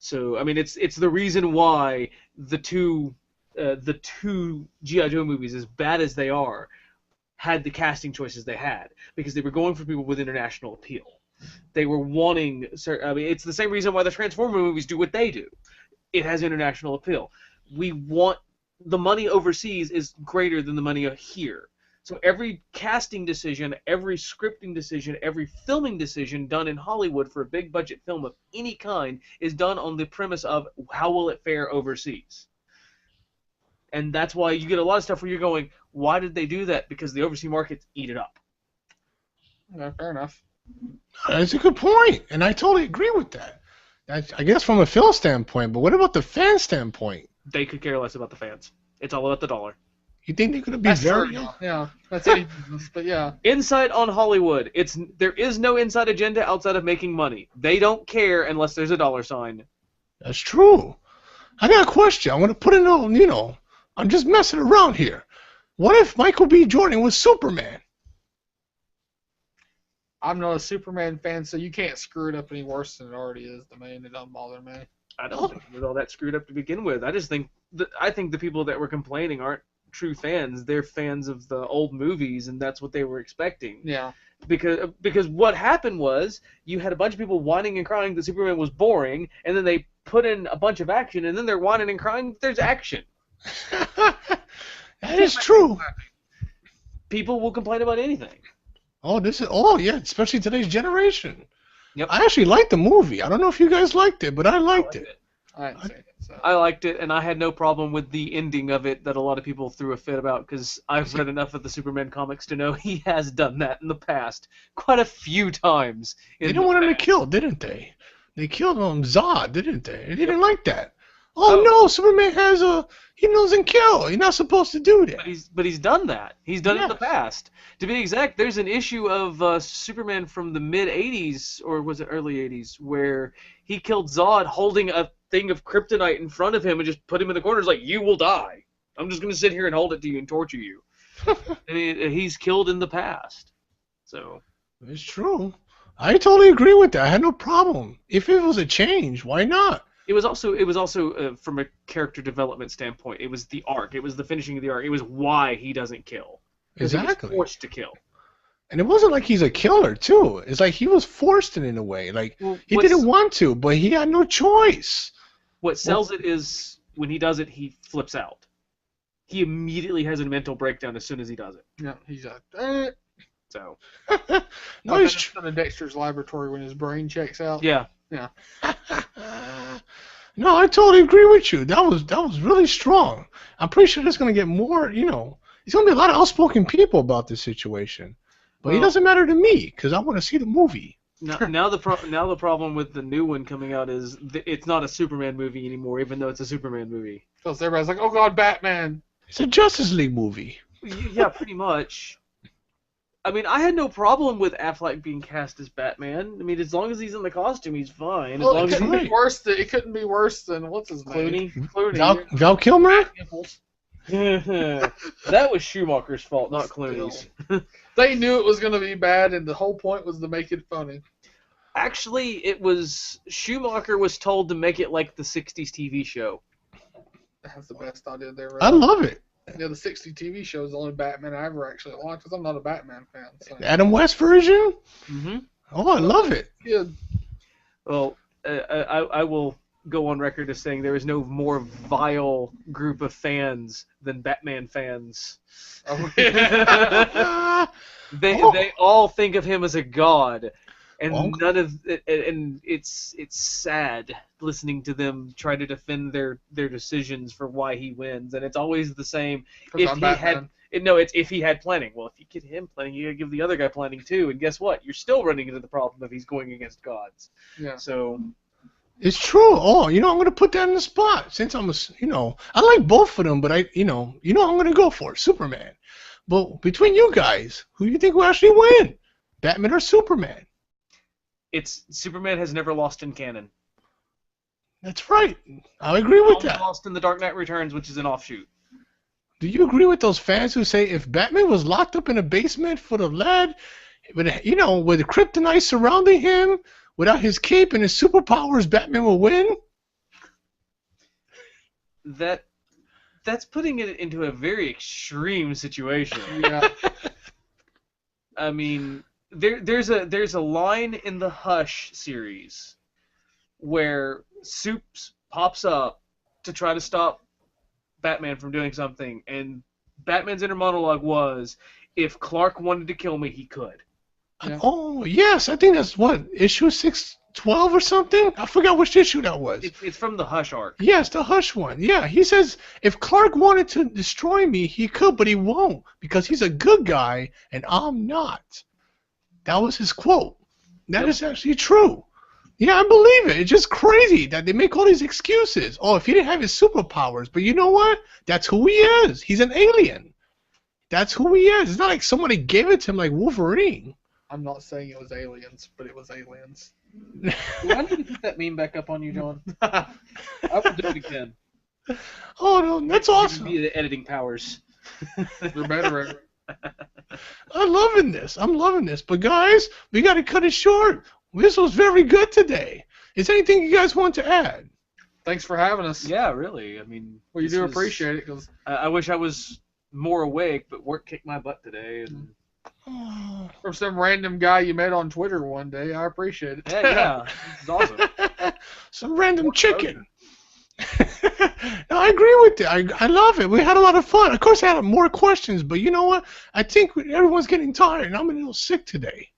So, I mean, it's the reason why the two G.I. Joe movies, as bad as they are, had the casting choices they had, because they were going for people with international appeal. They were wanting, it's the same reason why the Transformer movies do what they do. It has international appeal. The money overseas is greater than the money here. So every casting decision, every scripting decision, every filming decision done in Hollywood for a big budget film of any kind is done on the premise of how will it fare overseas. And that's why you get a lot of stuff where you're going, why did they do that? Because the overseas markets eat it up. Yeah, fair enough. That's a good point, and I totally agree with that. I guess from a film standpoint, but what about the fan standpoint? They could care less about the fans. It's all about the dollar. You think they could be very... Yeah, that's any business, but yeah. Insight on Hollywood. There is no inside agenda outside of making money. They don't care unless there's a dollar sign. That's true. I got a question. I want to put in a, I'm just messing around here. What if Michael B. Jordan was Superman? I'm not a Superman fan, so you can't screw it up any worse than it already is to me, and it doesn't bother me. I don't think it was all that screwed up to begin with. I just think I think the people that were complaining aren't true fans. They're fans of the old movies, and that's what they were expecting. Yeah. Because what happened was you had a bunch of people whining and crying that Superman was boring, and then they put in a bunch of action, and then they're whining and crying that there's action. That is true. People will complain about anything. Yeah, especially today's generation. Yep. I actually liked the movie. I don't know if you guys liked it, but I liked it. I hadn't seen it, so. I liked it, and I had no problem with the ending of it that a lot of people threw a fit about, because I've read enough of the Superman comics to know he has done that in the past quite a few times. They didn't want him to kill, didn't they? They killed Zod, didn't they? They didn't like that. Oh no, Superman he doesn't kill. He's not supposed to do that. But he's done that. He's done it in the past. To be exact, there's an issue of Superman from the mid-'80s, or was it early '80s, where he killed Zod holding a thing of kryptonite in front of him and just put him in the corner. It's like, you will die. I'm just going to sit here and hold it to you and torture you. I mean, he's killed in the past. So it's true. I totally agree with that. I had no problem. If it was a change, why not? It was also from a character development standpoint. It was the arc. It was the finishing of the arc. It was why he doesn't kill. Exactly. He was forced to kill. And it wasn't like he's a killer, too. It's like he was forced in a way. Like, he didn't want to, but he had no choice. What sells it is when he does it, he flips out. He immediately has a mental breakdown as soon as he does it. Yeah, he's So. No, he's in Dexter's laboratory when his brain checks out. Yeah. Yeah. No, I totally agree with you. That was really strong. I'm pretty sure there's going to get more, there's going to be a lot of outspoken people about this situation. But it doesn't matter to me, because I want to see the movie. Now the problem with the new one coming out is it's not a Superman movie anymore, even though it's a Superman movie. Because everybody's like, oh god, Batman. It's a Justice League movie. Yeah, pretty much. I mean, I had no problem with Affleck being cast as Batman. I mean, as long as he's in the costume, he's fine. Well, it couldn't be worse than what's his name? Clooney. Val Kilmer? That was Schumacher's fault, not Clooney's. They knew it was going to be bad, and the whole point was to make it funny. Actually, Schumacher was told to make it like the 60s TV show. That's the best idea there. I love it. Yeah, the 60 TV show is the only Batman I ever actually liked, because I'm not a Batman fan. So. Adam West version? Mm-hmm. Oh, I love it. Yeah. Well, I will go on record as saying there is no more vile group of fans than Batman fans. Oh, They all think of him as a god. And it's sad listening to them try to defend their decisions for why he wins, and it's always the same. No, it's if he had planning. Well, if you get him planning, you gotta give the other guy planning too. And guess what? You're still running into the problem if he's going against gods. Yeah. So It's true. Oh, I'm gonna put that in the spot since I like both of them, but I'm gonna go for Superman. But between you guys, who do you think will actually win, Batman or Superman? it's Superman has never lost in canon. That's right. I agree with Only that. lost in the Dark Knight Returns, which is an offshoot. Do you agree with those fans who say if Batman was locked up in a basement full of lead, with the kryptonite surrounding him, without his cape and his superpowers, Batman will win? That's putting it into a very extreme situation. Yeah. I mean, there's a line in the Hush series where Supes pops up to try to stop Batman from doing something, and Batman's inner monologue was, if Clark wanted to kill me, he could. Yeah. Oh, yes. I think that's issue 612 or something? I forgot which issue that was. It's from the Hush arc. Yes, the Hush one. Yeah, he says if Clark wanted to destroy me, he could, but he won't because he's a good guy and I'm not. That was his quote. That is actually true. Yeah, I believe it. It's just crazy that they make all these excuses. Oh, if he didn't have his superpowers. But you know what? That's who he is. He's an alien. That's who he is. It's not like somebody gave it to him like Wolverine. I'm not saying it was aliens, but it was aliens. Why did you put that meme back up on you, John? I will do it again. Oh, no, that's awesome. Give me the editing powers. They're better. I'm loving this. But guys, we got to cut it short. This was very good today. Is there anything you guys want to add? Thanks for having us. Yeah, really. I mean, Well, you do appreciate it because I wish I was more awake, but work kicked my butt today. And from some random guy you met on Twitter one day, I appreciate it. yeah, it's awesome. Some random chicken. No, I agree with that. I love it. We had a lot of fun. Of course, I had more questions, but you know what? I think everyone's getting tired, and I'm a little sick today.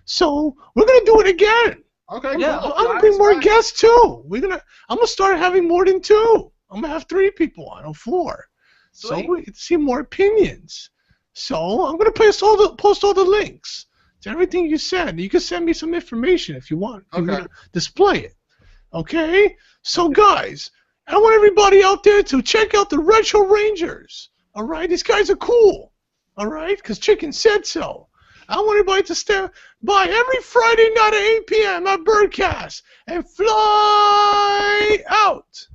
So we're gonna do it again. Okay. Yeah, cool. I'm gonna bring more guests too. I'm gonna start having more than 2. I'm gonna have 3 people on, or 4. So Sweet. we can see more opinions. So I'm gonna post all the links to everything you said. You can send me some information if you want. I'm Okay. gonna display it. Okay? So guys, I want everybody out there to check out the Retro Rangers. All right? These guys are cool. All right? Because Chicken said so. I want everybody to stand by every Friday night at 8 p.m. at Birdcast and fly out.